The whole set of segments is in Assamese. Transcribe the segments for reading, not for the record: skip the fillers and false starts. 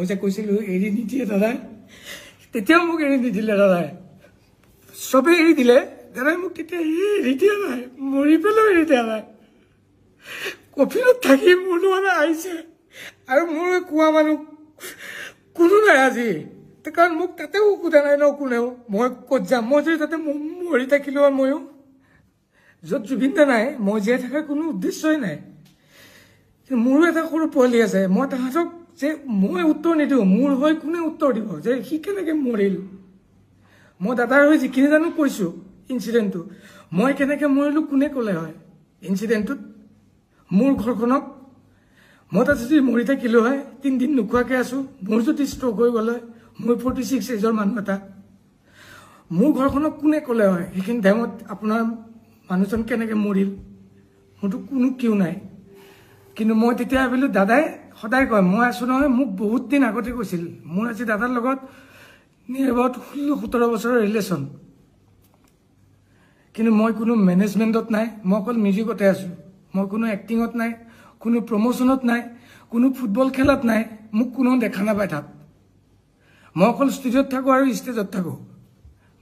মই যে কৈছিলোঁ এৰি নিদিয়ে দাদাই, তেতিয়াও মোক এৰি নিদিলে দাদাই। চবেই এৰি দিলে, দাদাই মোক তেতিয়া এৰি দিয়া নাই, মৰি পেলাও এৰি দিয়া নাই। কফিনত থাকি মোৰ লগত আহিছে আৰু মোৰ কোৱা মানুহ কোনো নাই আজি, কাৰণ মোক তাতেও সোধা নাই ন কোনেও মই ক'ত যাম। মই যদি তাতে মৰি থাকিলোঁ আৰু ময়ো য'ত জুবিন দা নাই, মই জীয়াই থকাৰ কোনো উদ্দেশ্যই নাই। মোৰো এটা সৰু পোৱালি আছে, মই তাহাঁতক যে মই উত্তৰ নিদিওঁ, মোৰ হৈ কোনে উত্তৰ দিব যে সি কেনেকৈ মৰিল। মই দাদাৰ হৈ যিখিনি জানো কৈছোঁ ইনচিডেণ্টটো, মই কেনেকৈ মৰিলোঁ কোনে ক'লে হয় ইনচিডেণ্টটোত। মোৰ ঘৰখনক মই তাত যদি মৰি থাকিলোঁ হয়, 3 দিন নোখোৱাকৈ আছোঁ, মোৰ যদি ষ্ট্ৰক হৈ গ'ল হয়, মই 46 এজৰ মানুহ এটা, মোৰ ঘৰখনক কোনে ক'লে হয় সেইখিনি টাইমত আপোনাৰ মানুহজন কেনেকৈ মৰিল, মোৰতো কোনো কিয় নাই। কিন্তু মই তেতিয়া ভাবিলোঁ, দাদাই সদায় কয় মই আছোঁ নহয়, মোক বহুত দিন আগতে কৈছিল। মোৰ আজি দাদাৰ লগত নিয়াৰ এবাউট 16-17 বছৰৰ ৰিলেশ্যন, কিন্তু মই কোনো মেনেজমেণ্টত নাই, মই অকল মিউজিকতে আছোঁ। মই কোনো এক্টিঙত নাই, কোনো প্ৰমোশ্যনত নাই, কোনো ফুটবল খেলত নাই, মোক কোনো দেখা নাপায় তাত। মই অকল ষ্টুডিঅ'ত থাকোঁ আৰু ষ্টেজত থাকোঁ,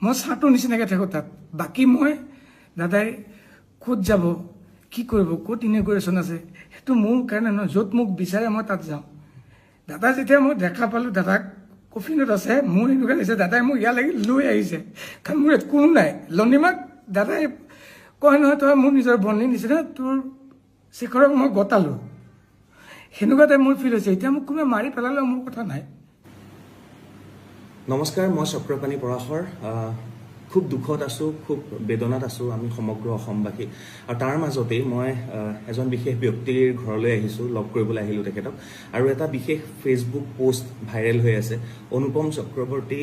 মই চাহটোৰ নিচিনাকৈ থাকোঁ তাত। বাকী মই দাদাই ক'ত যাব, কি কৰিব, ক'ত ইনগ্ৰেশ্যন আছে, সেইটো মোৰ কাৰণে নহয়। য'ত মোক বিচাৰে মই তাত যাওঁ। দাদা যেতিয়া মই দেখা পালোঁ দাদাক কফিনত আছে, মোৰ এনেকুৱা লাগিছে দাদাই মোক ইয়ালৈকে লৈ আহিছে, কাৰণ মোৰ ইয়াত কোনো নাই। লনিমাক দাদাই কয় নহয়, তই মোৰ নিজৰ বন্ধুৰ নিচিনা, তোৰ শেখৰক মই গতালোঁ, সেনেকুৱা টাইপ মোৰ ফিল হৈছে। এতিয়া মোক কোনোবাই মাৰি পেলালেও মোৰ কথা নাই। নমস্কাৰ, মই চক্ৰপাণি পৰাশৰ। খুব দুখত আছোঁ, খুব বেদনাত আছোঁ আমি সমগ্ৰ অসমবাসী। আৰু তাৰ মাজতেই মই এজন বিশেষ ব্যক্তিৰ ঘৰলৈ আহিছোঁ, লগ কৰিবলৈ আহিলোঁ তেখেতক। আৰু এটা বিশেষ ফেচবুক পোষ্ট ভাইৰেল হৈ আছে, অনুপম চক্ৰৱৰ্তী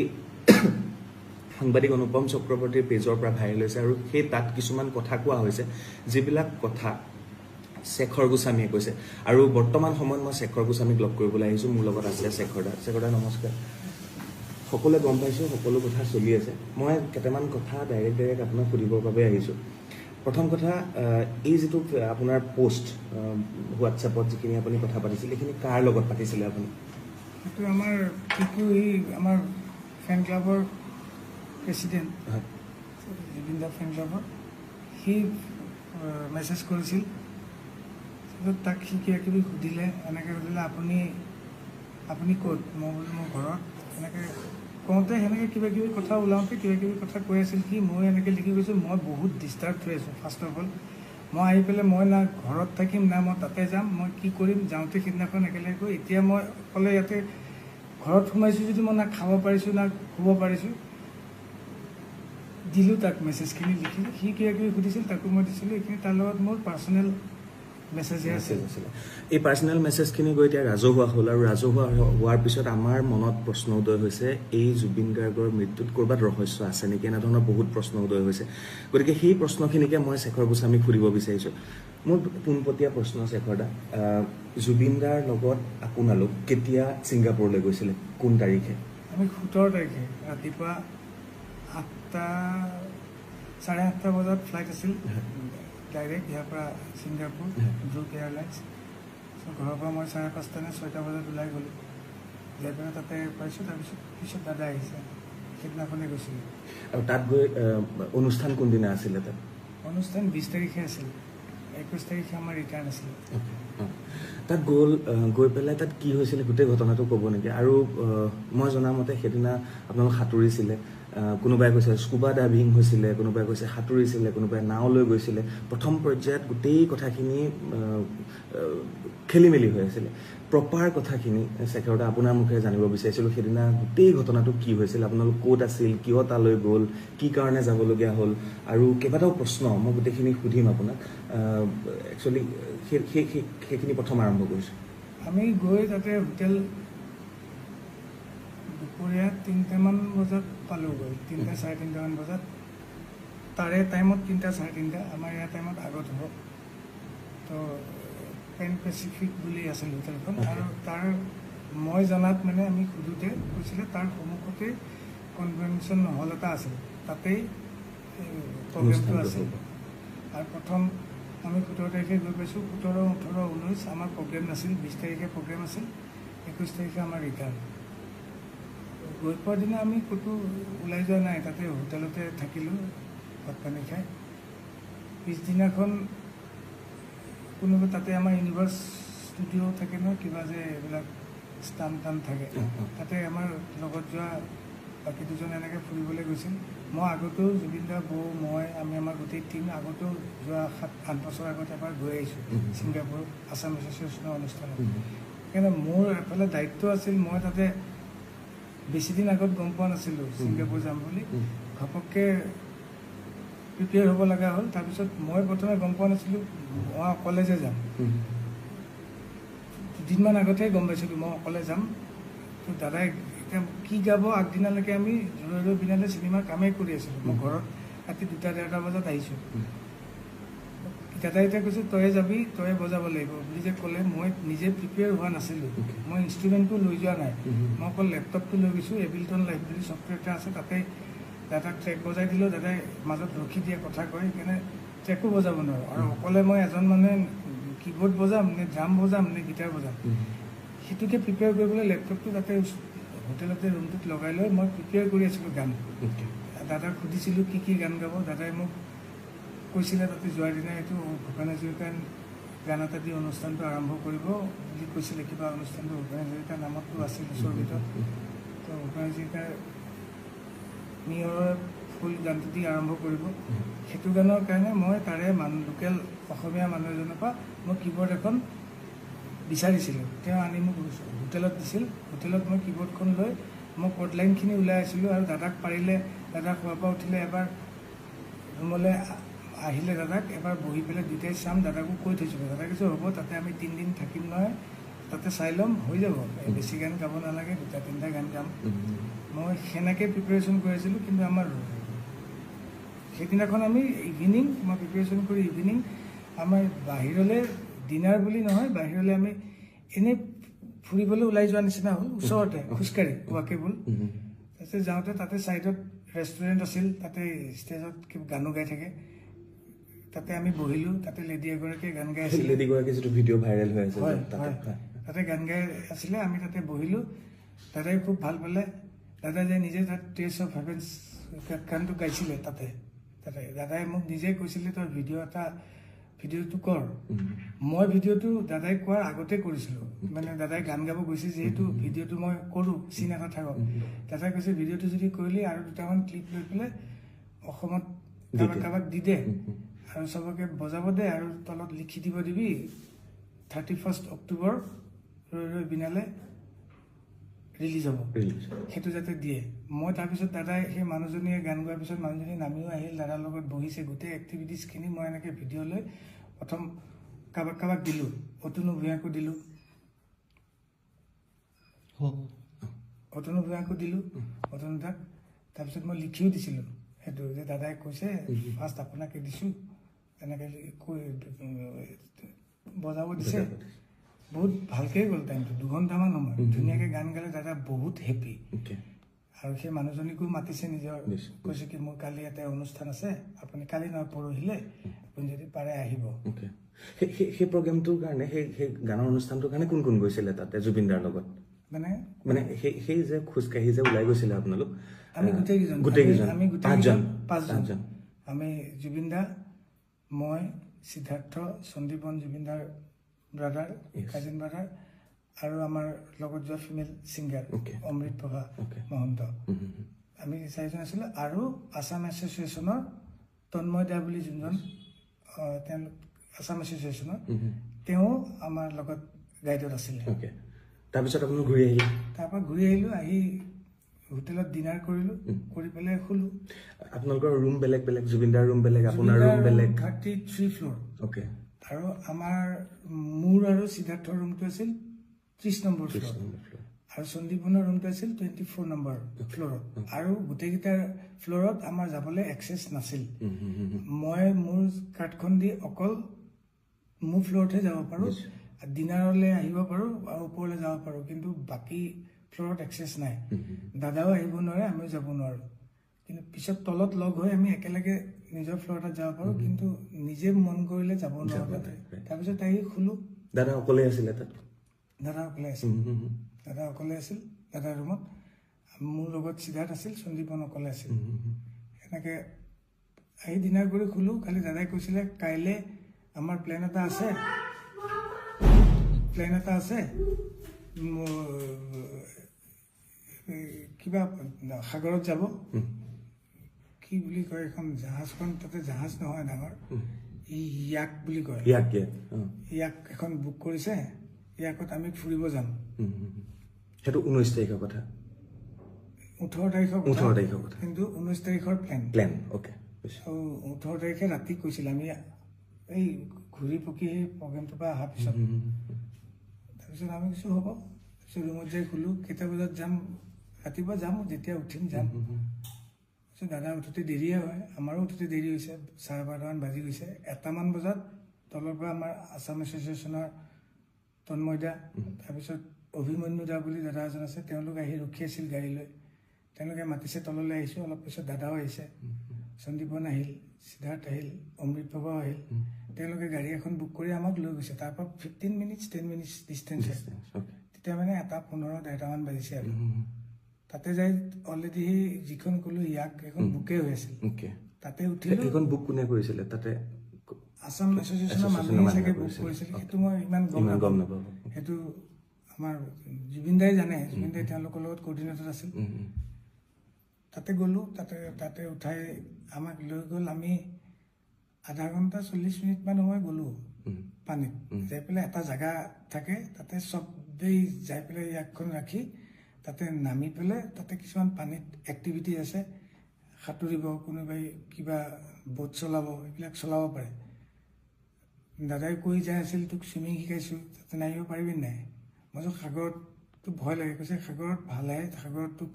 সাংবাদিক অনুপম চক্ৰৱৰ্তীৰ পেজৰ পৰা ভাইৰেল হৈছে। আৰু সেই তাত কিছুমান কথা কোৱা হৈছে, যিবিলাক কথা শেখৰ গোস্বামীয়ে কৈছে। আৰু বৰ্তমান সময়ত মই শেখৰ গোস্বামীক লগ কৰিবলৈ আহিছোঁ। মোৰ লগত আছে শেখৰ দা। শেখৰ দা নমস্কাৰ। সকলোৱে গম পাইছোঁ, সকলো কথা চলি আছে। মই কেইটামান কথা ডাইৰেক্ট আপোনাক সুধিবৰ বাবে আহিছোঁ। প্ৰথম কথা, এই যিটো আপোনাৰ পোষ্ট হোৱাটছএপত যিখিনি আপুনি কথা পাতিছিল, এইখিনি কাৰ লগত পাতিছিলে আপুনি? সেইটো আমাৰ আমাৰ ফেন ক্লাবৰ প্ৰেচিডেণ্ট জুবিন দা ফেন ক্লাবৰ, সি মেছেজ কৰিছিল। তাক সি কিবা কিবি সুধিলে, এনেকৈ সুধিলে আপুনি ক'ত, মই বোলো মোৰ ঘৰত। এনেকৈ কওঁতে সেনেকৈ কিবা কিবি কথা ওলাওঁতে কিবা কিবি কথা কৈ আছিল সি। মই এনেকৈ লিখি গৈছোঁ, মই বহুত ডিষ্টাৰ্ব হৈ আছোঁ। ফাৰ্ষ্ট অফ অল মই আহি পেলাই মই না ঘৰত থাকিম না মই তাতে যাম, মই কি কৰিম। যাওঁতে সিদিনাখন একেলগে গৈ, এতিয়া মই অকলে ইয়াতে ঘৰত সোমাইছোঁ যদি মই না খাব পাৰিছোঁ না শুব পাৰিছোঁ। দিলোঁ তাক মেছেজখিনি লিখি, সি কিবা কিবি সুধিছিল তাকো মই দিছিলোঁ। এইখিনি তাৰ লগত মোৰ পাৰ্চনেল মেছেজহে আছিল। এই পাৰ্চনেল মেছেজখিনি গৈ এতিয়া ৰাজহুৱা হ'ল, আৰু ৰাজহুৱা হোৱাৰ পিছত আমাৰ মনত প্ৰশ্ন উদয় হৈছে, এই জুবিন গাৰ্গৰ মৃত্যুত ক'ৰবাত ৰহস্য আছে নেকি, এনেধৰণৰ বহুত প্ৰশ্ন উদয় হৈছে। গতিকে সেই প্ৰশ্নখিনিকে মই শেখৰ গোস্বামীক সুধিব বিচাৰিছোঁ। মোৰ পোনপটীয়া প্ৰশ্ন শেখৰ দা, জুবিন দাৰ লগত আপোনালোক কেতিয়া ছিংগাপুৰলৈ গৈছিলে, কোন তাৰিখে? আমি 17 তাৰিখে ৰাতিপুৱা 8:30 বজাত ফ্লাইট আছিল ডাইৰেক্ট ইয়াৰ পৰা ছিংগাপুৰ গ্ৰুপ এয়াৰলাইন্স। ঘৰৰ পৰা মই 5:30 নে 6টা বজাত ওলাই গ'লোঁ, যাই পেলাই তাতে পাইছোঁ। তাৰপিছত দাদা আহিছে, সেইদিনাখনে গৈছিলোঁ। আৰু তাত গৈ অনুষ্ঠান কোনদিনা আছিলে? তাত অনুষ্ঠান 20 তাৰিখে আছিল, 21 তাৰিখে আমাৰ ৰিটাৰ্ণ আছিলে। তাত গৈ পেলাই তাত কি হৈছিলে গোটেই ঘটনাটো ক'ব নেকি? আৰু মই জনামতে সেইদিনা আপোনালোক সাঁতুৰিছিলে, কোনোবাই কৈছে স্কুবা ডাইভিং হৈছিলে, কোনোবাই কৈছে সাঁতুৰিছিলে, কোনোবাই নাও লৈ গৈছিলে। প্ৰথম পৰ্যায়ত গোটেই কথাখিনি খেলি মেলি হৈ আছিলে। প্ৰপাৰ কথাখিনি শেখৰ দা আপোনাৰ মুখেৰে জানিব বিচাৰিছিলোঁ, সেইদিনা গোটেই ঘটনাটো কি হৈছিল, আপোনালোক ক'ত আছিল, কিয় তালৈ গ'ল, কি কাৰণে যাবলগীয়া হ'ল, আৰু কেইবাটাও প্ৰশ্ন মই গোটেইখিনি সুধিম আপোনাক। একচুৱেলি সেইখিনি প্ৰথম আৰম্ভ কৰিছোঁ। আমি গৈ তাতে হোটেল দুপৰীয়া 3টামান বজাত পালোঁগৈ, 3টা 3:30মান বজাত। তাৰে টাইমত 3টা 3:30, আমাৰ ইয়াৰ টাইমত আগত হ'ব। তো পেন পেচিফিক বুলি আছিল হোটেলখন। আৰু তাৰ মই জনাত মানে আমি সোধোতে কৈছিলে তাৰ সন্মুখতে কনভেনশ্যন হল এটা আছিল, তাতেই প্ৰগ্ৰেমটো আছিল। আৰু প্ৰথম আমি 17 তাৰিখে গৈ পাইছোঁ, 17, 18, 19 আমাৰ প্ৰগ্ৰেম নাছিল, 20 তাৰিখে প্ৰগ্ৰেম আছিল। 21 তাৰিখে আমাৰ ৰিটাৰ্ণ। গৈ পোৱাৰ দিনা আমি ক'তো ওলাই যোৱা নাই, তাতে হোটেলতে থাকিলোঁ ভাত পানী খাই। পিছদিনাখন কোনোবা তাতে আমাৰ ইউনিভাৰ্ছ ষ্টুডিঅ' থাকে ন, কিবা যে এইবিলাক ষ্টান টান থাকে, তাতে আমাৰ লগত যোৱা বাকী দুজন এনেকৈ ফুৰিবলৈ গৈছিল। মই আগতেও জুবিন দা, বৌ, আমি আমাৰ গোটেই টীম আগতেও যোৱা 7-8 বছৰ আগত এবাৰ গৈ আহিছোঁ ছিংগাপুৰ আছাম এছ'চিয়েশ্যনৰ অনুষ্ঠানত। সেইকাৰণে মোৰ এফালে দায়িত্ব আছিল, মই তাতে বেছি দিন আগত গম পোৱা নাছিলোঁ ছিংগাপুৰ যাম বুলি। ঘপককৈ প্ৰিপেয়াৰ হ'ব লগা হ'ল। তাৰপিছত মই প্ৰথমে গম পোৱা নাছিলোঁ মই অকলে যে যাম। দুদিনমান আগতেই গম পাইছিলোঁ মই অকলে যাম। তো দাদাই এতিয়া কি গাব আগদিনালৈকে আমি ৰৈ বিনালে চিনেমাৰ কামেই কৰি আছিলোঁ। মই ঘৰত ৰাতি 2-1:30 বজাত আহিছোঁ। দাদাই এতিয়া কৈছে তয়ে যাবি, তয়ে বজাব লাগিব বুলি যে ক'লে, মই নিজে প্ৰিপেয়াৰ হোৱা নাছিলোঁ। মই ইনষ্ট্ৰুমেণ্টটো লৈ যোৱা নাই, মই অকল লেপটপটো লৈ গৈছোঁ। এবিলটন লাইভ বুলি ছফ্টৱেৰ এটা আছে, তাতে দাদাক ট্ৰেক বজাই দিলোঁ। দাদাই মাজত ৰখি দিয়ে, কথা কয়, সেইকাৰণে ট্ৰেকো বজাব নোৱাৰোঁ। আৰু অকলে মই এজন মানুহে কীবৰ্ড বজাম নে ড্ৰাম বজাম নে গীটাৰ বজাম, সেইটোকে প্ৰিপেয়াৰ কৰিবলৈ লেপটপটো তাতে হোটেলতে ৰুমটোত লগাই লৈ মই প্ৰিপেয়াৰ কৰি আছিলোঁ গান। দাদাক সুধিছিলোঁ কি কি গান গাব। দাদাই মোক কৈছিলে তাতে যোৱাৰ দিনা এইটো ভূপেন হাজৰিকাৰ গান এটা দি অনুষ্ঠানটো আৰম্ভ কৰিব বুলি কৈছিলে। কিবা অনুষ্ঠানটো ভূপেন হাজৰিকাৰ নামতো আছিল ওচৰ ভিতৰত। তো ভূপেন হাজৰিকাৰ নিয়ৰৰ ফুল গানটো দি আৰম্ভ কৰিব। সেইটো গানৰ কাৰণে মই তাৰে লোকেল অসমীয়া মানুহ এজনৰ পৰা মই কীবৰ্ড এখন বিচাৰিছিলোঁ। তেওঁ আনি মোক হোটেলত দিছিল। হোটেলত মই কীবৰ্ডখন লৈ মই কৰ্ড লাইনখিনি ওলাই আছিলোঁ। আৰু দাদাক পাৰিলে, দাদা খোৱাৰ পৰা উঠিলে এবাৰ ৰুমলৈ আহিলে, দাদাক এবাৰ বহি পেলাই দুয়োটাই চাম, দাদাকো কৈ থৈছিলোঁ। দাদাই কৈছে হ'ব, তাতে আমি 3 দিন থাকিম নহয়, তাতে চাই ল'ম, হৈ যাব, বেছি গান গাব নালাগে, 2-3টা গান গাম। মই সেনেকৈ প্ৰিপেৰেশ্যন কৰি আছিলোঁ। কিন্তু আমাৰ সেইদিনাখন আমি ইভিনিং, মই প্ৰিপেৰেশ্যন কৰি ইভিনিং আমাৰ বাহিৰলৈ ডিনাৰ বুলি নহয়, বাহিৰলৈ আমি এনেই ফুৰিবলৈ ওলাই যোৱা নিচিনা হ'ল, ওচৰতে খোজকাঢ়ি ৱাকেবল। তাৰপিছত যাওঁতে তাতে ছাইডত ৰেষ্টুৰেণ্ট আছিল, তাতে ষ্টেজত কিবা গানো গাই থাকে, তাতে আমি বহিলোঁ। তাতে লেডি এগৰাকীয়ে গান গাই আছিলে, লেডিগৰাকী যিটো ভিডিঅ' ভাইৰেল হৈ আছে, তাতে গান গাই আছিলে। আমি তাতে বহিলোঁ। দাদাই খুব ভাল পালে। দাদাই যে নিজে তাত টেষ্ট অফ হেভেন্স গানটো গাইছিলে তাতে। দাদাই মোক নিজে কৈছিলে তই ভিডিঅ'টো কৰ। মই ভিডিঅ'টো দাদাই কোৱাৰ আগতে কৰিছিলোঁ। মানে দাদাই গান গাব গৈছে যিহেতু ভিডিঅ'টো মই কৰোঁ, চিন এটা থাকক। দাদাই কৈছে ভিডিঅ'টো যদি কৰিলি আৰু 2টামান ক্লিপ লৈ পেলাই অসমত কাৰোবাক দি দে আৰু চবকে বজাব দে, আৰু তলত লিখি দিব দিবি 31 অক্টোবৰ ৰৈ বিনালে ৰিলিজ হ'ব, সেইটো যাতে দিয়ে। মই তাৰপিছত দাদাই সেই মানুহজনীয়ে গান গোৱাৰ পিছত মানুহজনী নামিও আহিল, দাদাৰ লগত বহিছে। গোটেই এক্টিভিটিছখিনি মই এনেকৈ ভিডিঅ' লৈ প্ৰথম কাৰোবাক দিলোঁ। অতনু ভূঞাকো দিলোঁ, অতনু দাক। তাৰপিছত মই লিখিও দিছিলোঁ সেইটো, যে দাদাই কৈছে ফাৰ্ষ্ট আপোনাকে দিছোঁ, এনেকৈ কৈ বজাব দিছে। বহুত ভালকৈ গ'ল টাইমটো, 2 ঘণ্টামান সময় ধুনীয়াকৈ গান গালে। দাদা বহুত হেপী। আৰু সেই মানুহজনীকো মাতিছে নিজৰ, কৈছে কি মোৰ কালি এটা অনুষ্ঠান আছে, আপুনি কালি নহয় পৰহিলে আপুনি যদি পাৰে আহিব। সেই প্ৰগ্ৰেমটোৰ কাৰণে, সেই গানৰ অনুষ্ঠানটোৰ কাৰণে কোন কোন গৈছিলে তাতে জুবিন দাৰ লগত? মানে সেই যে খোজকাঢ়ি যে ওলাই গৈছিলে আপোনালোক? আমি গোটেইকেইজন, আমি 5জন। আমি জুবিন দা, মই, সিদ্ধাৰ্থ, সন্দীপন জুবিন দাৰ ব্ৰাদাৰ, কাজিন ব্ৰাদাৰ, আৰু আমাৰ লগত যোৱা ফিমেল ছিংগাৰ অমৃত প্ৰভা মহন্ত, আমি 4জন আছিলোঁ। আৰু আছাম এছ'চিয়েশ্যনৰ তন্ময় দা বুলি যোনজন, তেওঁলোক আছাম এছ'চিয়েশ্যনৰ, তেওঁ আমাৰ লগত গাইডত আছিলে। তাৰপিছত আপোনালোক ঘূৰি আহিলে? তাৰপৰা ঘূৰি আহিলোঁ, আহি হোটেলত ডিনাৰ কৰিলোঁ, কৰি পেলাই শুলোঁ। আপোনালোকৰ ৰুম বেলেগ বেলেগ, জুবিনদাৰ ৰুম বেলেগ, আপোনাৰ ৰুম বেলেগ? 33 ফ্ল'ৰ। আৰু আমাৰ মোৰ আৰু সিদ্ধাৰ্থৰ ৰুমটো আছিল 30 নম্বৰ ফ্ল'ৰ, আৰু সন্দীপনৰ ৰুমটো আছিল 24 নম্বৰ ফ্ল'ৰত। আৰু গোটেইকেইটা ফ্ল'ৰত আমাৰ যাবলৈ এক্সেছ নাছিল। মই মোৰ কাৰ্ডখন দি অকল মোৰ ফ্ল'ৰতহে যাব পাৰোঁ, ডিনাৰলৈ আহিব পাৰোঁ আৰু ওপৰলৈ যাব পাৰোঁ, কিন্তু বাকী ফ্ল'ৰত এক্সেছ নাই। দাদাও আহিব নোৱাৰে, আমিও যাব নোৱাৰোঁ। কিন্তু পিছত তলত লগ হৈ আমি একেলগে নিজৰ ফ্ল'ৰ এটাত যাব পাৰোঁ, কিন্তু নিজে মন কৰিলে যাব নোৱাৰোঁ তাতে। তাৰপিছত আহি শুলোঁ। দাদা অকলে আছিলে তাত? দাদা অকলে আছিল। দাদা অকলে আছিল দাদাৰ ৰুমত মোৰ লগত সিদ্ধাৰ্থ আছিল সন্দীপন অকলে আছিল এনেকৈ আহি ডিনাৰ কৰি শুলোঁ খালি দাদাই কৈছিলে কাইলৈ আমাৰ প্লেন এটা আছে কিবা সাগৰত যাব কি বুলি কয় এখন জাহাজখন তাতে জাহাজ নহয় ডাঙৰ ইয়াক বুলি কয় ইয়াক এখন বুক কৰিছে ইয়াকত আমি ফুৰিব যাম সেইটো 19 তাৰিখৰ কথা 18 তাৰিখৰ কথা কিন্তু 19 তাৰিখৰ প্লেন ওকে 18 তাৰিখে ৰাতি কৈছিল আমি এই ঘূৰি পকি সেই প্ৰগ্ৰেমটোৰ পৰা অহাৰ পিছত তাৰপিছত আমি কিছু হ'ব তাৰপিছত ৰুমত যাই শুলোঁ কেইটা বজাত যাম ৰাতিপুৱা যাম যেতিয়া উঠিম যাম তাৰপিছত দাদা উঠোতে দেৰিয়ে হয় আমাৰো উঠোতে দেৰি হৈছে 12:30মান বাজি গৈছে 1টামান বজাত তলৰ পৰা আমাৰ আছাম এছ'চিয়েশ্যনৰ তন্ময়দা তাৰপিছত অভিমন্যু দা বুলি দাদা এজন আছে তেওঁলোক আহি ৰখি আছিল গাড়ী লৈ তেওঁলোকে মাতিছে তললৈ আহিছোঁ অলপ পিছত দাদাও আহিছে সন্দীপন আহিল সিদ্ধাৰ্থ আহিল অমৃত বাবাও আহিল তেওঁলোকে গাড়ী এখন বুক কৰি আমাক লৈ গৈছে তাৰ পৰা 10 মিনিটছ ডিষ্টেঞ্চ তেতিয়া মানে 1:15-1:30মান বাজিছে আৰু তাতে যাই অলৰেডি যিখন ক'লো ইয়াক এখন বুকে হৈ আছিল তাতে উঠিলোঁ এখন বুক কোনে কৰিছিলে তাতে আছাম এছ'চিয়েশ্যনৰ মানুহে চাগে বুক কৰিছিল সেইটো মই ইমান গম নাপাওঁ সেইটো আমাৰ জুবিন দাই জানে জুবিন দাই তেওঁলোকৰ লগত কোঅৰ্ডিনেটৰ আছিল তাতে গ'লোঁ তাতে উঠাই আমাক লৈ গ'ল আমি আধা ঘণ্টা 40 মিনিটমান সময় গ'লোঁ পানীত যাই পেলাই এটা জেগা থাকে তাতে চবেই যাই পেলাই ইয়াকখন ৰাখি তাতে নামি পেলাই তাতে কিছুমান পানীত এক্টিভিটি আছে সাঁতুৰিব কোনোবাই কিবা বোট চলাব এইবিলাক চলাব পাৰে দাদাই কৈ যাই আছিল তোক চুইমিং শিকাইছোঁ তাতে নামিব পাৰিবি নাই মই যে সাগৰতটো ভয় লাগে কৈছে সাগৰত ভালে সাগৰত তোক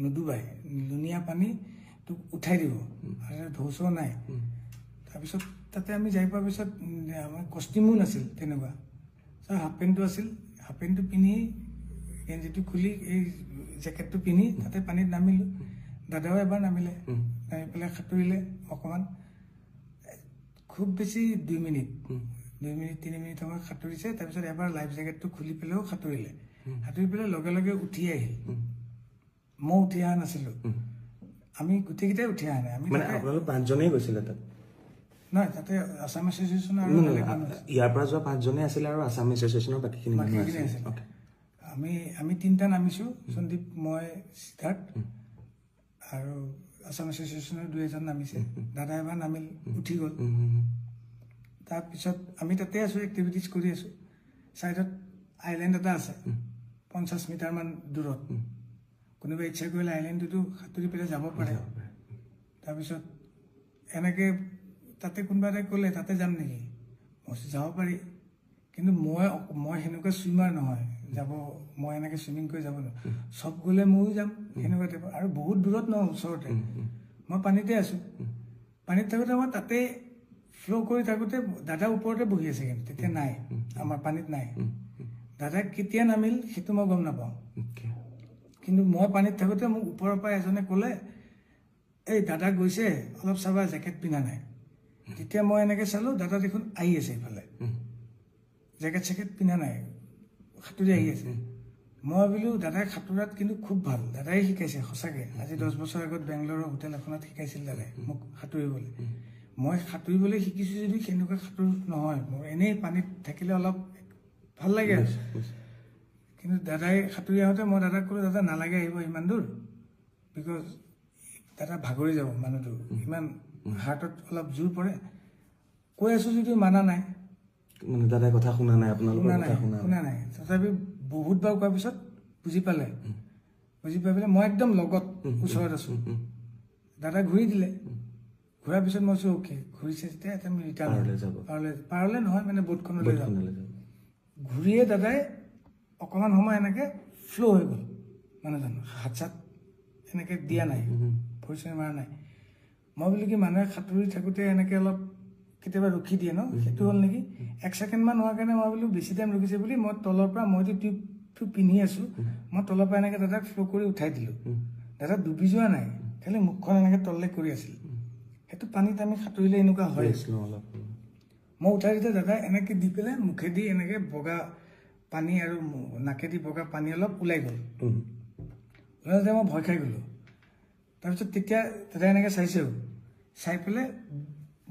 নুডুবাই লুণীয়া পানী তোক উঠাই দিব আৰু ঢৌ চৌ নাই তাৰপিছত তাতে আমি যাই পোৱাৰ পিছত আমাৰ কষ্টিমো নাছিল তেনেকুৱা হাফ পেণ্টটো আছিল হাফ পেণ্টটো পিন্ধি গেঞ্জিটো খুলি এই জেকেটটো পিন্ধি তাতে পানীত নামিলোঁ দাদাও এবাৰ নামি পেলাই সাঁতুৰিলে অকণমান খুব বেছি 2 মিনিট 3 মিনিট সময় সাঁতুৰিছে তাৰপিছত এবাৰ লাইফ জেকেটটো খুলি পেলাইও সাঁতুৰি পেলাই লগে লগে উঠি আহিল মই উঠি অহা নাছিলোঁ আমি গোটেইকেইটাই উঠি অহা নাই আমি আপোনালোক 5জনেই গৈছিলে তাত নহয় তাতে আছাম এছ'চিয়েশ্যন আৰু ইয়াৰ পৰা যোৱা 5জনেই আছিলে আৰু আছাম এছ'চিয়েশ্যনৰ বাকীখিনি আছিল আমি 3টা নামিছোঁ সন্দীপ মই সিদ্ধাৰ্থ আৰু আছাম এছ'চিয়েশ্যনৰ 2-এজন নামিছে দাদা এবাৰ নামিল উঠি গ'ল তাৰপিছত আমি তাতে আছোঁ এক্টিভিটিজ কৰি আছোঁ ছাইডত আইলেণ্ড এটা আছে 50 মিটাৰমান দূৰত কোনোবাই ইচ্ছা কৰিলে আইলেণ্ডটোতো সাঁতুৰি পেলাই যাব পাৰে তাৰপিছত এনেকৈ তাতে কোনোবা এটাই ক'লে তাতে যাম নেকি মই যাব পাৰি কিন্তু মই সেনেকুৱা চুইমাৰ নহয় মই এনেকৈ চুইমিং কৰি যাব নোৱাৰোঁ চব গ'লে ময়ো যাম সেনেকুৱা টাইপ আৰু বহুত দূৰত নহয় ওচৰতে মই পানীতে আছোঁ পানীত থাকোঁতে মই তাতে ফ্ল' কৰি থাকোঁতে দাদা ওপৰতে বহি আছে কিন্তু তেতিয়া নাই আমাৰ পানীত নাই দাদা কেতিয়া নামিল সেইটো মই গম নাপাওঁ কিন্তু মই পানীত থাকোঁতে মোক ওপৰৰ পৰা এজনে ক'লে এই দাদা গৈছে অলপ চাবা জেকেট পিন্ধা নাই তেতিয়া মই এনেকৈ চালোঁ দাদা দেখোন আহি আছে এইফালে জেকেট চেকেট পিন্ধা নাই সাঁতুৰি আহি আছে মই ভাবিলোঁ দাদাই সাঁতোৰাত কিন্তু খুব ভাল দাদাই শিকাইছে সঁচাকৈ আজি 10 বছৰ আগত বেংগলোৰৰ হোটেল এখনত শিকাইছিল দাদাই মোক সাঁতুৰিবলৈ মই সাঁতুৰিবলৈ শিকিছোঁ যদি সেনেকুৱা সাঁতোৰ নহয় মোৰ এনেই পানীত থাকিলে অলপ ভাল লাগে কিন্তু দাদাই সাঁতুৰি আহোঁতে মই দাদাক ক'লোঁ দাদা নালাগে আহিব ইমান দূৰ বিকজ দাদা ভাগৰি যাব মানুহটো ইমান হাৰ্টত অলপ জোৰ পৰে কৈ আছোঁ যদিও মানা নাই মানে দাদাই কথা শুনা নাই আপোনালোকৰ কথা শুনা নাই তথাপি বহুতবাৰ কোৱাৰ পিছত বুজি পাই পেলাই মই একদম লগত ওচৰত আছোঁ দাদা ঘূৰি দিলে ঘূৰাৰ পিছত মই কৈছোঁ অ'কে ঘূৰিছে যেতিয়া আমি ৰিটাৰ্ণ পাৰলে নহয় মানে বোটখনলৈ যাম ঘূৰিয়ে দাদাই অকণমান সময় এনেকৈ ফ্ল' হৈ গ'ল মানুহজন হাত চাত এনেকৈ দিয়া নাই ভৰি চৰি মাৰা নাই মই বোলো কি মানুহে সাঁতুৰি থাকোঁতে এনেকৈ অলপ কেতিয়াবা ৰখি দিয়ে ন সেইটো হ'ল নেকি 1 ছেকেণ্ডমান হোৱাৰ কাৰণে মই বোলো বেছি টাইম ৰখিছে বুলি মই তলৰ পৰা মইতো টিউবটো পিন্ধি আছোঁ মই তলৰ পৰা এনেকৈ দাদাক ফ্ল' কৰি উঠাই দিলোঁ দাদা ডুবি যোৱা নাই খালি মুখখন এনেকৈ তললৈ কৰি আছিল সেইটো পানীত আমি সাঁতুৰিলে এনেকুৱা হয় মই উঠাই দিওঁতে দাদাই এনেকৈ দি পেলাই মুখেদি এনেকৈ বগা পানী আৰু নাকেদি বগা পানী অলপ ওলাই গ'ল। ওলাওঁতে মই ভয় খাই গ'লোঁ। তাৰপিছত তেতিয়া দাদাই এনেকৈ চাইছেও, চাই পেলাই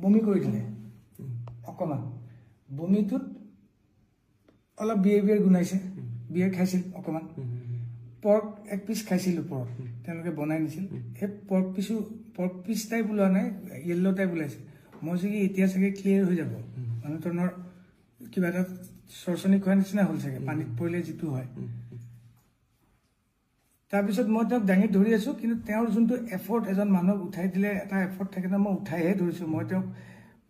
বমি কৰি দিলে অকণমান। বমিটোত অলপ বিয়েৰ গোন্ধাইছে, বিয়েৰ খাইছিল অকণমান। পৰ্ক এক পিচ খাইছিল ওপৰত, তেওঁলোকে বনাই নিছিল। সেই পৰ্ক পিচ টাইপ ওলোৱা নাই, য়েল্ল' টাইপ ওলাইছে। মই চাগে এতিয়া চাগে ক্লিয়াৰ হৈ যাব, মানুহজনৰ কিবা এটা চৰচনি খোৱাৰ নিচিনা হ'ল চাগে, পানীত পৰিলে যিটো হয়। তাৰপিছত মই তেওঁক দাঙি ধৰি আছোঁ, কিন্তু তেওঁৰ যোনটো এফৰ্ট, এজন মানুহক উঠাই দিলে এটা এফৰ্ট থাকে ন, মই উঠাইহে ধৰিছোঁ। মই তেওঁক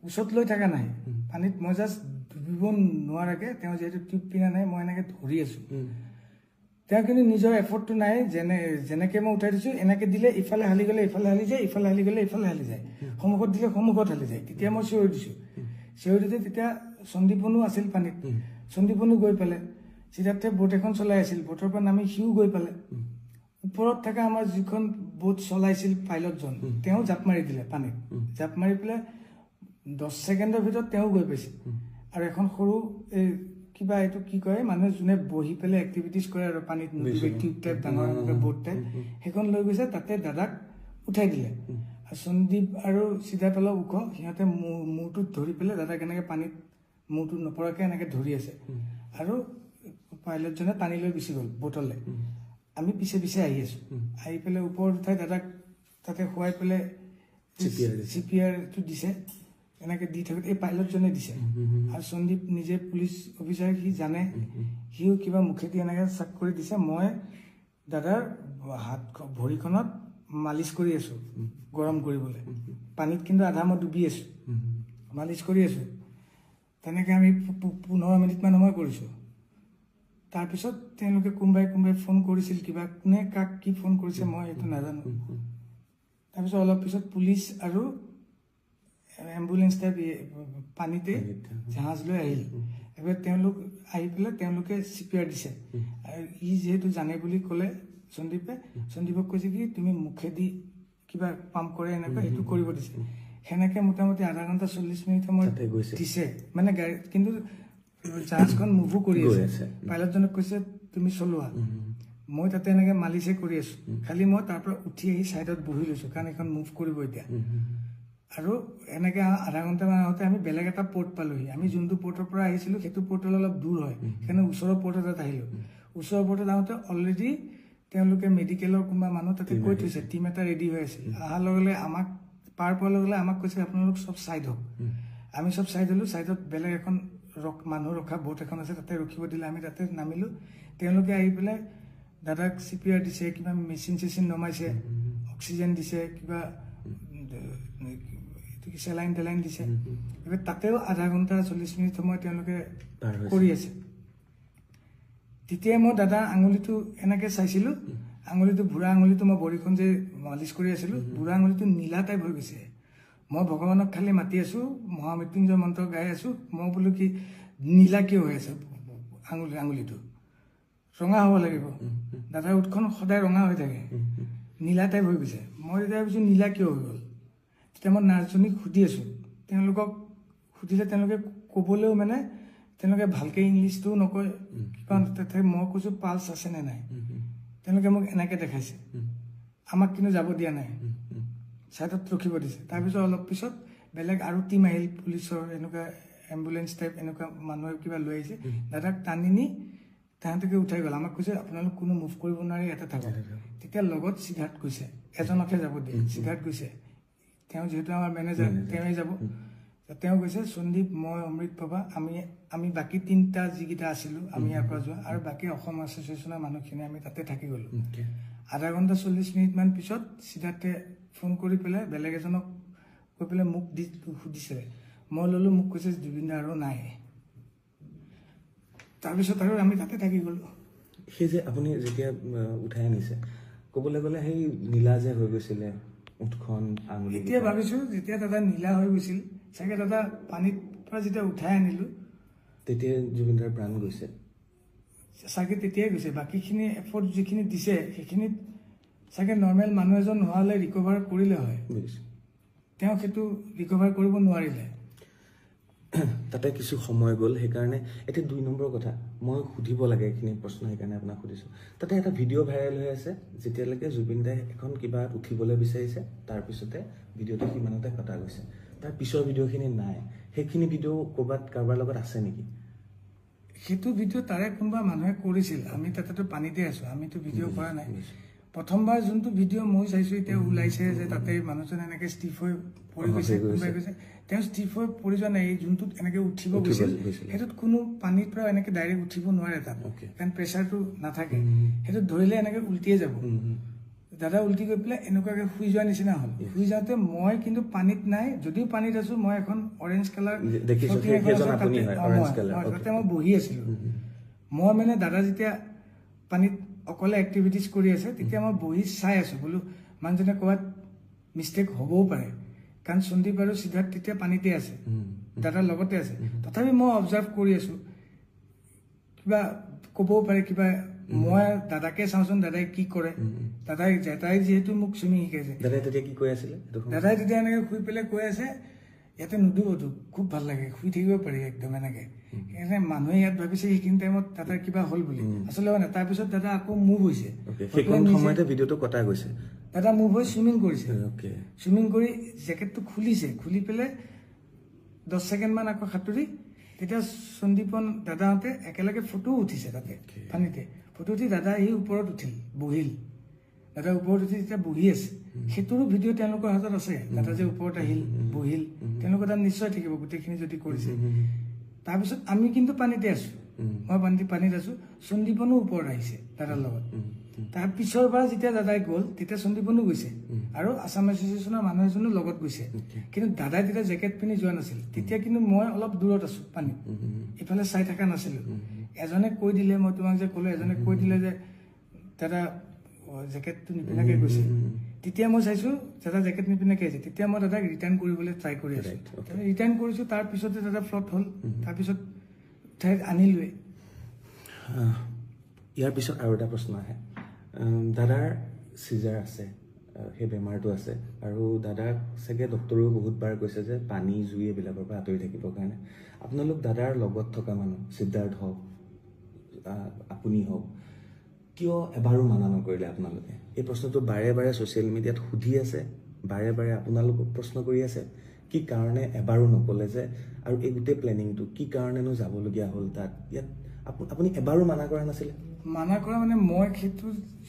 ওচৰত লৈ থকা নাই, পানীত মই জাষ্ট ডুবিব নোৱাৰাকৈ, তেওঁ যিহেতু টিউব পিন্ধা নাই, মই এনেকৈ ধৰি আছোঁ। তেওঁ কিন্তু নিজৰ এফৰ্টটো নাই, যেনেকৈ মই উঠাই দিছোঁ এনেকৈ দিলে ইফালে হালি গ'লে ইফালে হালি যায়, ইফালে হালি গ'লে ইফালে হালি যায়, সন্মুখত দিলে সন্মুখত হালি যায়। তেতিয়া মই চিঞৰি দিছোঁ, চিঞৰি দিওঁতে তেতিয়া সন্দীপনো আছিল পানীত। সন্দীপনো গৈ পালে, চিধাৰ্থে বোট এখন চলাই আছিল, বোটৰ পৰা নামি সিও গৈ পালে। ওপৰত থকা আমাৰ যিখন বোট চলাইছিল পাইলটজন, তেওঁ জাপ মাৰি দিলে পানীত। জাপ মাৰি পেলাই 10 ছেকেণ্ডৰ ভিতৰত তেওঁ গৈ পাইছে। আৰু এখন সৰু এই কিবা এইটো কি কয়, মানুহে যোনে বহি পেলাই এক্টিভিটিজ কৰে আৰু পানীত টিউব টাইপ ডাঙৰ বোট টাইপ, সেইখন লৈ গৈছে, তাতে দাদাক উঠাই দিলে। আৰু সন্দীপ আৰু চিধাৰ্থ অলপ ওখ, সিহঁতে মূৰটোত ধৰি পেলাই দাদাক এনেকৈ পানীত মূৰটো নপৰাকৈ এনেকৈ ধৰি আছে। আৰু পাইলটজনে টানি লৈ গুচি গ'ল বোটলৈ। আমি পিছে পিছে আহি আছোঁ, আহি পেলাই ওপৰত উঠাই দাদাক তাতে শুৱাই পেলাই CPRটো দিছে। এনেকৈ দি থাকোঁতে এই পাইলটজনে দিছে। আৰু সন্দীপ নিজে পুলিচ অফিচাৰ, সি জানে, সিও কিবা মুখেদি এনেকৈ চাক কৰি দিছে। মই দাদাৰ ভৰিখনত মালিচ কৰি আছোঁ গৰম কৰিবলৈ, পানীত কিন্তু আধা মই ডুবি আছোঁ, মালিচ কৰি আছোঁ। তেনেকৈ আমি 15 মিনিটমান সময় কৰিছোঁ। তাৰপিছত তেওঁলোকে কোনোবাই ফোন কৰিছিল, কিবা কোনে কাক কি ফোন কৰিছে মই এইটো নাজানো। তাৰপিছত অলপ পিছত পুলিচ আৰু এম্বুলেঞ্চ টাইপ পানীতে জাহাজ লৈ আহিল। এবাৰ তেওঁলোক আহি পেলাই তেওঁলোকে CPR দিছে। আৰু ই যিহেতু জানে বুলি ক'লে সন্দীপক কৈছে কি তুমি মুখেদি কিবা পাম্প কৰে এনেকুৱা, সেইটো কৰিব দিছে। সেনেকৈ মোটামুটি আধা ঘণ্টা 40 মিনিট সময় দিছে, মানে গাড়ী, কিন্তু জাহাজখন মুভো কৰি আছে। পাইলটজনক কৈছে তুমি চলোৱা, মই তাতে এনেকৈ মালিচে কৰি আছোঁ। খালি মই তাৰ পৰা উঠি আহি ছাইডত বহি লৈছোঁ, কাৰণ এইখন মুভ কৰিব এতিয়া। আৰু এনেকৈ আধা ঘণ্টামান আগতে আমি বেলেগ এটা পৰ্ট পালোহি। আমি যোনটো পৰ্টৰ পৰা আহিছিলোঁ সেইটো পৰ্টলৈ অলপ দূৰ হয়, সেইকাৰণে ওচৰৰ পৰ্ট এটাত আহিলোঁ। ওচৰৰ পৰ্টত আহোঁতে অলৰেডি তেওঁলোকে মেডিকেলৰ কোনোবা মানুহ তাতে কৈ থৈছে, টীম এটা ৰেডি হৈ আছিল। অহাৰ লগে লগে আমাক পাৰ পোৱাৰ লগে লগে আমাক কৈছে আপোনালোক চব ছাইড হওক। আমি চব ছাইড হ'লোঁ। ছাইডত বেলেগ এখন মানুহ ৰখা বোট এখন আছে, তাতে ৰখিব দিলে। আমি তাতে নামিলোঁ। তেওঁলোকে আহি পেলাই দাদাক CPR দিছে, কিবা মেচিন নমাইছে, অক্সিজেন দিছে, কিবা চেলাইন টেলাইন দিছে। এবাৰ তাতেও আধা ঘণ্টা 40 মিনিট সময় তেওঁলোকে কৰি আছে। তেতিয়াই মই দাদা আঙুলিটো এনেকৈ চাইছিলোঁ, আঙুলিটো বুঢ়া আঙুলিটো মই ভৰিখন যে মালিচ কৰি আছিলোঁ, বুঢ়া আঙুলিটো নীলা টাইপ হৈ গৈছে। মই ভগৱানক খালি মাতি আছোঁ, মহামৃত্যুঞ্জয় মন্ত্ৰ গাই আছোঁ। মই বোলো কি নীলা কিয় হৈ আছে আঙুলিটো, ৰঙা হ'ব লাগিব। দাদাৰ ওঠখন সদায় ৰঙা হৈ থাকে, নীলা টাইপ হৈ গৈছে। মই তেতিয়া ভাবিছোঁ নীলা কিয় হৈ গ'ল। তেতিয়া মই নাৰ্ছজনীক সুধি আছোঁ, তেওঁলোকক সুধিলে তেওঁলোকে ক'বলৈও মানে তেওঁলোকে ভালকৈ ইংলিছটোও নকয়, কিবা তাতে মই কৈছোঁ পালছ আছে নে নাই, তেওঁলোকে মোক এনেকৈ দেখাইছে। আমাক কিন্তু যাব দিয়া নাই, ছাইডত ৰখিব দিছে। তাৰপিছত অলপ পিছত বেলেগ আৰু টীম আহিল, পুলিচৰ এনেকুৱা এম্বুলেঞ্চ টাইপ এনেকুৱা মানুহে কিবা লৈ আহিছে। দাদাক টানি নি তাহাঁতকে উঠাই গ'ল। আমাক কৈছে আপোনালোক কোনো মুভ কৰিব নোৱাৰি, ইয়াতে থাকক। তেতিয়া লগত সিদ্ধাৰ্থ গৈছে, এজনকহে যাব দিয়ে। সিদ্ধাৰ্থ গৈছে, তেওঁ যিহেতু আমাৰ মেনেজাৰ, তেওঁৱে যাব। তেওঁ গৈছে, সন্দীপ, মই, অমৃত বাবা, আমি বাকী 3টা যিকেইটা আছিলোঁ, আমি ইয়াৰ পৰা যোৱা আৰু বাকী অসম এছ'চিয়েশ্যনৰ মানুহখিনি আমি তাতে থাকি গ'লোঁ। আধা ঘণ্টা 40 মিনিটমান পিছত সিদ্ধাৰ্থে ফোন কৰি পেলাই বেলেগ এজনক কৈ পেলাই মোক সুধিছে। মই ল'লোঁ, মোক কৈছে জুবিন দা আৰু নাই। তাৰপিছত আৰু আমি তাতে থাকি গ'লোঁ। সেই যে আপুনি যেতিয়া উঠাই আনিছে, ক'বলৈ গ'লে সেই নীলা যে হৈ গৈছিলে ওঠখন আঙুলি, এতিয়া ভাবিছোঁ যেতিয়া দাদা নীলা হৈ গৈছিল চাগে, দাদা পানীৰ পৰা যেতিয়া উঠাই আনিলোঁ তেতিয়া জুবিনদাৰ প্ৰাণ গৈছে চাগে, তেতিয়াই গৈছে। বাকীখিনি এফৰ্ট যিখিনি দিছে সেইখিনিত চাগে নৰ্মেল মানুহ এজন নোহোৱালে ৰিকভাৰ কৰিলে হয়, তেওঁ সেইটো ৰিকভাৰ কৰিব নোৱাৰিলে। তাতে কিছু সময় গ'ল, সেইকাৰণে এতিয়া 2 নম্বৰ কথা মই সুধিব লাগে এইখিনি প্ৰশ্ন, সেইকাৰণে আপোনাক সুধিছোঁ। তাতে এটা ভিডিঅ' ভাইৰেল হৈ আছে, যেতিয়ালৈকে জুবিন দাই এখন কিবা উঠিবলৈ বিচাৰিছে, তাৰপিছতে ভিডিঅ'টো সিমানতে কটা গৈছে, তাৰ পিছৰ ভিডিঅ'খিনি নাই। সেইখিনি ভিডিঅ' ক'ৰবাত কাৰোবাৰ লগত আছে নেকি? সেইটো ভিডিঅ' তাৰে কোনোবা মানুহে কৰিছিল, আমি তাতেতো পানীতে আছোঁ, আমিতো ভিডিঅ' কৰা নাই। প্ৰথমবাৰ যোনটো ভিডিঅ' মই চাইছোঁ এতিয়া ওলাইছে যে তাতে মানুহজন এনেকৈ ষ্টিফ হৈ পৰি গৈছে, কোনোবাই কৈছে তেওঁ ষ্টিফ হৈ পৰি যোৱা নাই, যোনটোত এনেকৈ উঠিব গৈছিল সেইটোত কোনো পানীৰ পৰা এনেকৈ ডাইৰেক্ট উঠিব নোৱাৰে তাত, কাৰণ প্ৰেছাৰটো নাথাকে, সেইটোত ধৰিলে এনেকৈ উল্টিয়ে যাব। দাদা উল্টি গৈ পেলাই এনেকুৱাকৈ শুই যোৱাৰ নিচিনা হ'ল। শুই যাওঁতে মই কিন্তু পানীত নাই, যদিও পানীত আছো, মই এখন অৰেঞ্জ কালাৰ তাতে মই বহি আছিলো। মই মানে দাদা যেতিয়া পানীত অকলে এক্টিভিটিজ কৰি আছে তেতিয়া মই বহি চাই আছো, বোলো মানুহজনে ক'ৰবাত মিষ্টেক হ'বও পাৰে, কাৰণ সন্দীপ আৰু সিদ্ধাৰ্থ তেতিয়া পানীতে আছে, দাদাৰ লগতে আছে। তথাপি মই অবজাৰ্ভ কৰি আছো, কিবা ক'বও পাৰে, কিবা মই দাদাকে চাওঁচোন দাদাই কি কৰে। দাদাই যিহেতু মোক চুইমিং শিকাইছে, দাদাই তেতিয়া কি কৈ আছিলে? দাদাই তেতিয়া এনেকে শুই পেলাই কৈ আছে, ইয়াতে নুডুবতো, খুব ভাল লাগে, শুই থাকিব পাৰি একদম এনেকে। সেইকাৰণে মানুহে ইয়াত ভাবিছে সেইখিনি টাইমত দাদাৰ কিবা হ'ল বুলি, আচলতে মানে তাৰপিছত দাদা আকৌ মুভ হৈছে, দাদা মুভ হৈ চুইমিং কৰিছে। চুইমিং কৰি জেকেটটো খুলিছে, খুলি পেলাই 10 ছেকেণ্ড মান আকৌ সাঁতুৰি, তেতিয়া সন্দীপন দাদাহঁতে একেলগে ফটো উঠিছে তাতে পানীতে। ফটো উঠি দাদা এই ওপৰত উঠিল, বহিল, দাদা ওপৰত উঠি যেতিয়া বহি আছে, সেইটোৰো ভিডিঅ' তেওঁলোকৰ হাতত আছে। দাদা যে ওপৰত আহিল, বহিল, তেওঁলোকৰ তাত নিশ্চয় থাকিব গোটেইখিনি যদি কৰিছে। তাৰপিছত আমি কিন্তু পানীতে আছো, মই পানীত আছো, সন্দীপনো ওপৰত আহিছে দাদাৰ লগত। তাৰ পিছৰবাৰ যেতিয়া দাদাই গ'ল তেতিয়া সন্দীপনো গৈছে, আৰু আছাম এছ'চিয়েশ্যনৰ মানুহ এজনো লগত গৈছে। কিন্তু দাদাই তেতিয়া জেকেট পিন্ধি যোৱা নাছিল, তেতিয়া কিন্তু মই অলপ দূৰত আছো পানীত, ইফালে চাই থকা নাছিলো। এজনে কৈ দিলে, মই তোমাক যে ক'লো, এজনে কৈ দিলে যে দাদা জেকেটটো নিপিন্ধাকে গৈছে। তেতিয়া মই চাইছো দাদা জেকেট নিপিন্ধাকে আহিছে, তেতিয়া মই দাদাক ৰিটাৰ্ণ কৰিবলৈ ট্ৰাই কৰি আছো। ৰিটাৰ্ণ কৰিছো, তাৰপিছতে দাদা ফ্লট হ'ল, তাৰপিছত ঠাইত আনিলোৱে। ইয়াৰ পিছত আৰু এটা প্ৰশ্ন আহে, দাদাৰ চিজাৰ আছে, সেই বেমাৰটো আছে, আৰু দাদাক চাগে ডক্টৰেও বহুতবাৰ কৈছে যে পানী জুই এইবিলাকৰ পৰা আঁতৰি থাকিবৰ কাৰণে। আপোনালোক দাদাৰ লগত থকা মানুহ, সিদ্ধাৰ্থ হওক, আপুনি হওক, কিয় এবাৰো মানা নকৰিলে আপোনালোকে? এই প্ৰশ্নটো বাৰে বাৰে ছ'চিয়েল মিডিয়াত সুধি আছে, বাৰে বাৰে আপোনালোকক প্ৰশ্ন কৰি আছে, কি কাৰণে এবাৰো নক'লে যে, আৰু এই গোটেই প্লেনিংটো কি কাৰণেনো যাবলগীয়া হ'ল তাত? ইয়াত আপুনি এবাৰো মানা কৰা নাছিলে? মানা কৰা মানে মই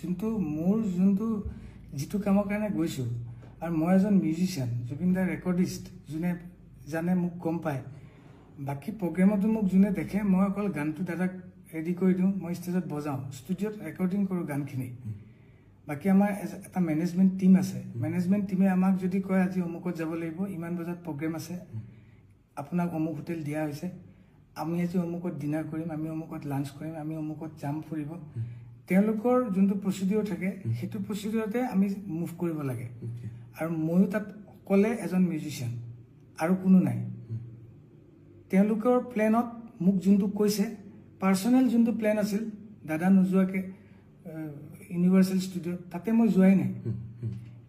সেইটো মোৰ যিটো কামৰ কাৰণে গৈছো, আৰু মই এজন মিউজিচিয়ান, জুবিন দাৰ ৰেকৰ্ডিষ্ট, যোনে জানে মোক গম পায়। বাকী প্ৰগ্ৰেমতো মোক যোনে দেখে, মই অকল গানটো দাদাক ৰেডি কৰি দিওঁ, মই ষ্টেজত বজাওঁ, ষ্টুডিঅ'ত ৰেকৰ্ডিং কৰোঁ গানখিনি। বাকী আমাৰ এটা মেনেজমেণ্ট টীম আছে, মেনেজমেণ্ট টীমে আমাক যদি কয় আজি অমুকত যাব লাগিব, ইমান বজাত প্ৰগ্ৰেম আছে, আপোনাক অমুক হোটেল দিয়া হৈছে, আমি আজি অমুকত ডিনাৰ কৰিম, আমি অমুকত লাঞ্চ কৰিম, আমি অমুকত যাম ফুৰিব, তেওঁলোকৰ যোনটো প্ৰচিডিঅ'ৰ থাকে সেইটো প্ৰচিডিঅ'ৰতে আমি মুভ কৰিব লাগে। আৰু ময়ো তাত অকলে এজন মিউজিচিয়ান, আৰু কোনো নাই। তেওঁলোকৰ প্লেনত মোক যোনটো কৈছে, পাৰ্চনেল যোনটো প্লেন আছিল, দাদা নোযোৱাকৈ ইউনিভাৰ্চেল ষ্টুডিঅ'ত, তাতে মই যোৱাই নাই।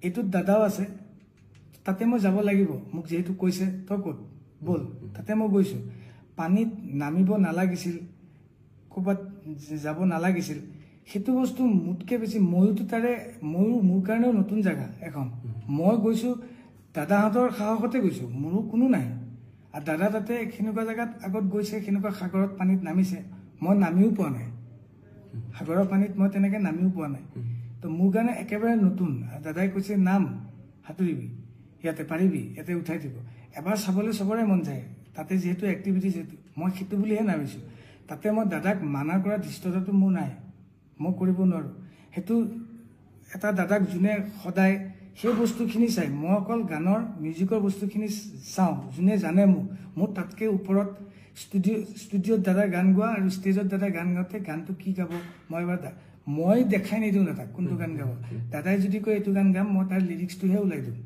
এইটোত দাদাও আছে, তাতে মই যাব লাগিব, মোক যিহেতু কৈছে তই ক'ত ব'ল, তাতে মই গৈছোঁ। পানীত নামিব নালাগিছিল, ক'ৰবাত যাব নালাগিছিল, সেইটো বস্তু মোতকৈ বেছি মোৰ কাৰণেও নতুন জেগা এখন। মই গৈছোঁ দাদাহঁতৰ সাহসতে গৈছোঁ, মোৰো কোনো নাই। আৰু দাদা তাতে সেনেকুৱা জেগাত আগত গৈছে, সেনেকুৱা সাগৰত পানীত নামিছে, মই নামিও পোৱা নাই, সাগৰৰ পানীত মই তেনেকৈ নামিও পোৱা নাই। তো মোৰ কাৰণে একেবাৰে নতুন। দাদাই কৈছে নাম, সাঁতুৰিবি, ইয়াতে পাৰিবি, ইয়াতে উঠাই দিব। এবাৰ চাবলৈ চবৰে মন যায়, তাতে যিহেতু এক্টিভিটি, যিহেতু মই সেইটো বুলিহে নামিছোঁ। তাতে মই দাদাক মানা কৰা দৃষ্টতাটো মোৰ নাই, মই কৰিব নোৱাৰোঁ। সেইটো এটা দাদাক যোনে সদায় সেই বস্তুখিনি চাই, মই অকল গানৰ মিউজিকৰ বস্তুখিনি চাওঁ, যোনে জানে মোৰ তাতকৈ ওপৰত ষ্টুডিঅ'ত দাদাই গান গোৱা আৰু ষ্টেজত দাদাই গান গাওঁতে গানটো কি গাব মই দেখাই নিদিওঁ দাদাক কোনটো গান গাব। দাদাই যদি কয় এইটো গান গাম, মই তাৰ লিৰিক্সটোহে ওলাই দিওঁ,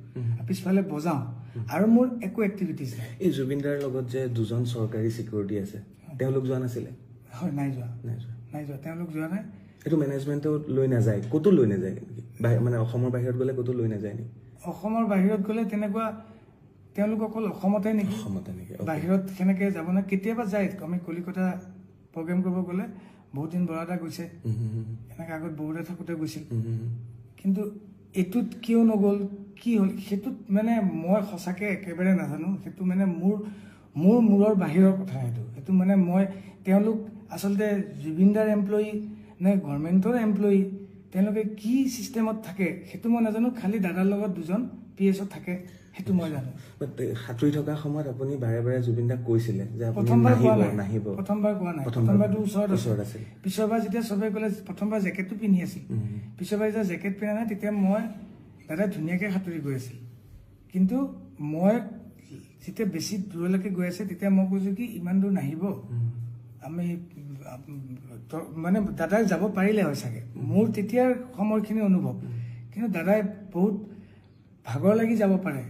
পিছফালে বজাওঁ, আৰু মোৰ একো এক্টিভিটিজ নাই। এই জুবিন দাৰ লগত যে 2জন চৰকাৰী চিকিউৰিটি আছে, তেওঁলোক যোৱা নাছিলে? হয়, নাই যোৱা, তেওঁলোক যোৱা নাই। এইটো মেনেজমেণ্টেও লৈ নাযায়, ক'তো লৈ নাযায় নেকি? মানে অসমৰ বাহিৰত গ'লে ক'তো লৈ নাযায় নেকি? অসমৰ বাহিৰত গ'লে তেনেকুৱা তেওঁলোক অকল অসমতে নেকি বাহিৰত সেনেকে যাব না কেতিয়াবা যায় আমি কলিকতা প্ৰগ্ৰেম কৰিব গ'লে বহুত দিন বৰাদা গৈছে এনেকে আগত বৰুদা থাকোঁতে গৈছিল কিন্তু এইটোত কিয় নগ'ল কি হ'ল সেইটোত মানে মই সঁচাকৈ একেবাৰে নাজানো সেইটো মানে মোৰ মূৰৰ বাহিৰৰ কথা সেইটো মানে মই তেওঁলোক আচলতে জুবিনদাৰ এমপ্লয়ী নে গভৰ্ণমেণ্টৰ এমপ্লয়ী তেওঁলোকে কি চিষ্টেমত থাকে সেইটো মই নাজানো খালি দাদাৰ লগত দুজন PSত থাকে সেইটো মই জানো সাঁতুৰি থকা সময়ত আপুনি বাৰে বাৰে জুবিনদাক কৈছিলে যে আপুনি নাহিব প্ৰথমবাৰ কোৱা নাই প্ৰথমবাৰটো ওচৰত আছিল পিছৰবাৰ যেতিয়া চবে ক'লে প্ৰথমবাৰ জেকেটটো পিন্ধি আছিল পিছৰবাৰ যেতিয়া জেকেট পিন্ধা নাই তেতিয়া মই দাদা ধুনীয়াকৈ সাঁতুৰি গৈ আছিল কিন্তু মই যেতিয়া বেছি দূৰলৈকে গৈ আছে তেতিয়া মই কৈছোঁ কি ইমান দূৰ নাহিব আমি মানে দাদাই যাব পাৰিলে হয় চাগে মোৰ তেতিয়াৰ সময়খিনি অনুভৱ কিন্তু দাদাই বহুত ভাগৰ লাগি যাব পাৰে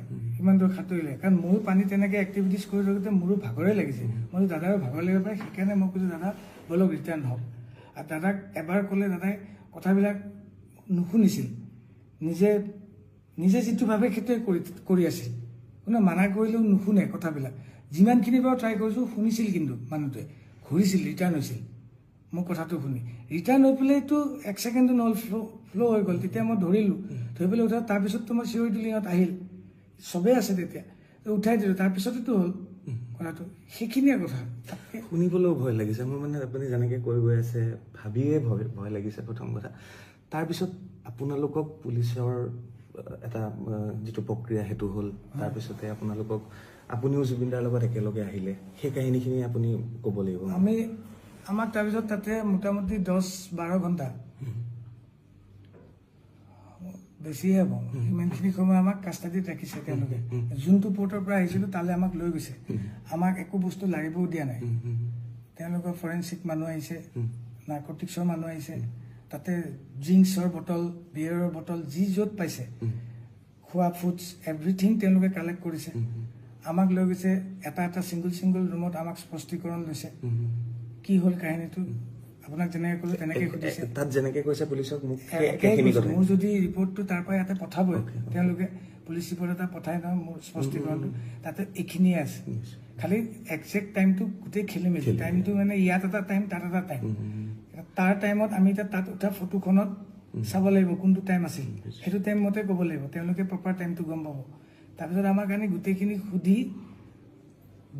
ইমান দূৰ সাঁতুৰিলে কাৰণ মোৰো পানী তেনেকৈ এক্টিভিটিজ কৰি থাকোঁতে মোৰো ভাগৰে লাগিছে মই দাদাৰো ভাগৰ লাগিব পাৰে সেইকাৰণে মই কৈছোঁ দাদা বলক ৰিটাৰ্ণ হওক আৰু দাদাক এবাৰ ক'লে দাদাই কথাবিলাক নুশুনিছিল নিজে যিটো ভাবে সেইটোৱে কৰি আছিল কোনো মানা কৰিলেও নুশুনে কথাবিলাক যিমানখিনি বাৰু ট্ৰাই কৰিছোঁ শুনিছিল কিন্তু মানুহটোৱে ঘূৰিছিল ৰিটাৰ্ণ হৈছিল মোৰ কথাটো শুনি ৰিটাৰ্ণ হৈ পেলাইতো 1 ছেকেণ্ডো নহ'ল ফ্ল' হৈ গ'ল তেতিয়া মই ধৰি পেলাই উঠা তাৰপিছততো মই চিঞৰি দিলিঙত আহিল চবেই আছে তেতিয়া উঠাই দিলোঁ তাৰপিছতেতো হ'ল কথাটো সেইখিনিয়ে কথা শুনিবলৈও ভয় লাগিছে মোৰ মানে আপুনি যেনেকৈ কৈ গৈ আছে ভাবিয়ে ভয় লাগিছে প্ৰথম কথা তাৰপিছত আপোনালোকক পুলিচৰ এটা যিটো প্ৰক্ৰিয়া সেইটো হ'ল তাৰপিছতে আপুনিও জুবিনদাৰ লগত একেলগে আহিলে সেই কাহিনীখিনি আপুনি ক'ব লাগিব আমাক তাৰপিছত তাতে মোটামুটি 10-12 ঘণ্টা বেছিয়ে হ'ব ইমানখিনি সময় আমাক কাষ্টাডিত ৰাখিছে তেওঁলোকে যোনটো পৰ্টৰ পৰা আহিছিলোঁ তালৈ আমাক লৈ গৈছে আমাক একো বস্তু লাগিবও দিয়া নাই তেওঁলোকৰ ফৰেনচিক মানুহ আহিছে নাৰ্কটিক্সৰ মানুহ আহিছে তাতে ড্ৰিংকছৰ বটল বিয়েৰৰ বটল যি য'ত পাইছে খোৱা ফুডছ এভৰিথিং তেওঁলোকে কালেক্ট কৰিছে আমাক লৈ গৈছে এটা ছিংগল ৰুমত আমাক স্পষ্টীকৰণ লৈছে কি হ'ল কাহিনীটো আপোনাক যেনেকৈ ক'লো তেনেকৈ সুধিছে তাত যেনেকৈ কৈছে পুলিচক মোৰ যদি ৰিপৰ্টটো তাৰ পৰা ইয়াতে পঠাবই তেওঁলোকে পুলিচ ৰিপৰ্ট এটা পঠাই নহয় মোৰ স্পষ্টীকৰণটো তাতে এইখিনিয়ে আছে খালি একজেক্ট টাইমটো গোটেই খেলি মেলি টাইমটো মানে ইয়াত এটা টাইম তাত এটা টাইম তাৰ টাইমত আমি এতিয়া তাত উঠা ফটোখনত চাব লাগিব কোনটো টাইম আছিল সেইটো টাইম মতে ক'ব লাগিব তেওঁলোকে প্ৰপাৰ টাইমটো গম পাব তাৰপিছত আমাৰ কাৰণে গোটেইখিনি সুধি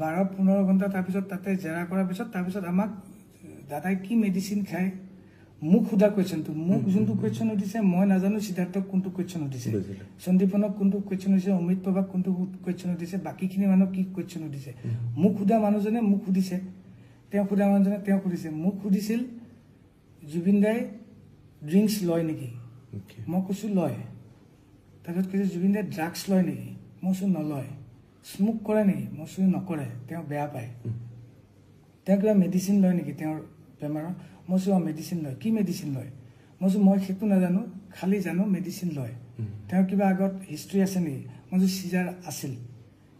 12-15 ঘণ্টা তাৰপিছত তাতে জেৰা কৰাৰ পিছত তাৰপিছত আমাক দাদাই কি মেডিচিন খায় মোক সোধা কুৱেশ্যনটো মোক যোনটো কুৱেশ্যন সুধিছে মই নাজানো সিদ্ধাৰ্থক কোনটো কুৱেশ্যন সুধিছে সন্দীপনক কোনটো কুৱেশ্যন সুধিছে অমৃত প্ৰভাক কোনটো কুৱেশ্যন সুধিছে বাকীখিনি মানুহক কি কুৱেশ্যন সুধিছে মোক সোধা মানুহজনে মোক সুধিছে তেওঁ সোধা মানুহজনে তেওঁ সুধিছে মোক সুধিছিল জুবিনদাই ড্ৰিংকছ লয় নেকি মই কৈছোঁ লয় তাৰপিছত কৈছোঁ জুবিনদাই ড্ৰাগছ লয় নেকি মই কৈছোঁ নলয় স্মোক কৰে নেকি মই কৈছোঁ নকৰে তেওঁ বেয়া পায় তেওঁ কিবা মেডিচিন লয় নেকি তেওঁৰ বেমাৰৰ মই কৈছোঁ মেডিচিন লয় কি মেডিচিন লয় মই কৈছোঁ মই সেইটো নাজানো খালি জানো মেডিচিন লয় তেওঁৰ কিবা আগত হিষ্ট্ৰী আছে নেকি মই কৈছোঁ চিজাৰ আছিল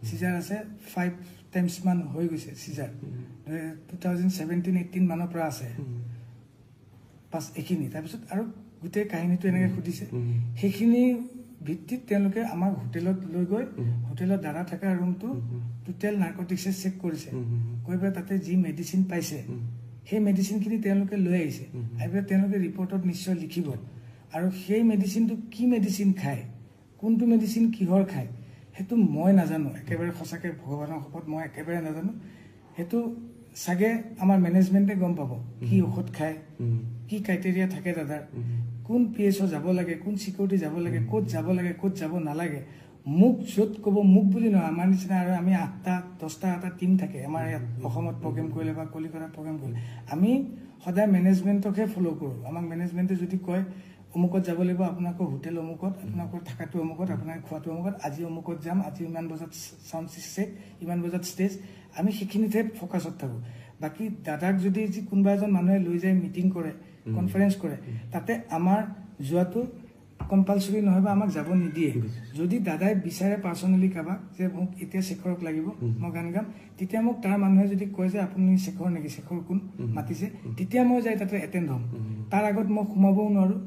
চিজাৰ আছে 5 টাইমছ মান হৈ গৈছে চিজাৰ 2017-18 মানৰ পৰা আছে পাছ এইখিনি তাৰপিছত আৰু গোটেই কাহিনীটো এনেকৈ সুধিছে সেইখিনি ভিত্তিত তেওঁলোকে আমাক হোটেলত লৈ গৈ হোটেলত দাদা থকা ৰুমটো টোটেল নাৰ্কটিক্সে চেক কৰিছে কৈ পেলাই তাতে যি মেডিচিন পাইছে সেই মেডিচিনখিনি তেওঁলোকে লৈ আহিছে আহি পেলাই তেওঁলোকে ৰিপৰ্টত নিশ্চয় লিখিব আৰু সেই মেডিচিনটো কি মেডিচিন খায় কোনটো মেডিচিন কিহৰ খায় সেইটো মই নাজানো একেবাৰে সঁচাকৈ ভগৱানৰ শপত মই একেবাৰে নাজানো সেইটো চাগে আমাৰ মেনেজমেণ্টে গম পাব কি ঔষধ খায় কি ক্ৰাইটেৰিয়া থাকে দাদাৰ কোন PSO যাব লাগে কোন চিকিউৰিটি যাব লাগে ক'ত যাব লাগে ক'ত যাব নালাগে মোক য'ত ক'ব মোক বুলি নহয় আমাৰ নিচিনা আৰু আমি 8-10টা এটা টীম থাকে আমাৰ ইয়াত অসমত প্ৰগ্ৰেম কৰিলে বা কলিকতাত প্ৰগ্ৰেম কৰিলে আমি সদায় মেনেজমেণ্টকহে ফ'ল' কৰোঁ আমাক মেনেজমেণ্টে যদি কয় অমুকত যাব লাগিব আপোনালোকৰ হোটেল অমুকত আপোনালোকৰ থকাটো অমুকত আপোনাৰ খোৱাটো অমুকত আজি অমুকত যাম আজি ইমান বজাত চাউণ্ড চেক ইমান বজাত ষ্টেজ আমি সেইখিনিতহে ফ'কাছত থাকোঁ বাকী দাদাক যদি কোনোবা এজন মানুহে লৈ যায় মিটিং কৰে কনফাৰেঞ্চ কৰে তাতে আমাৰ যোৱাটো কম্পালচৰি নহয় বা আমাক যাব নিদিয়ে যদি দাদাই বিচাৰে পাৰ্চনেলি কাৰোবাক যে মোক এতিয়া শেখৰক লাগিব মই গান গাম তেতিয়া মোক তাৰ মানুহে যদি কয় যে আপুনি শেখৰ নেকি শেখৰ কোন মাতিছে তেতিয়া মই যাই তাতে এটেণ্ড হ'ম তাৰ আগত মই সোমাবও নোৱাৰোঁ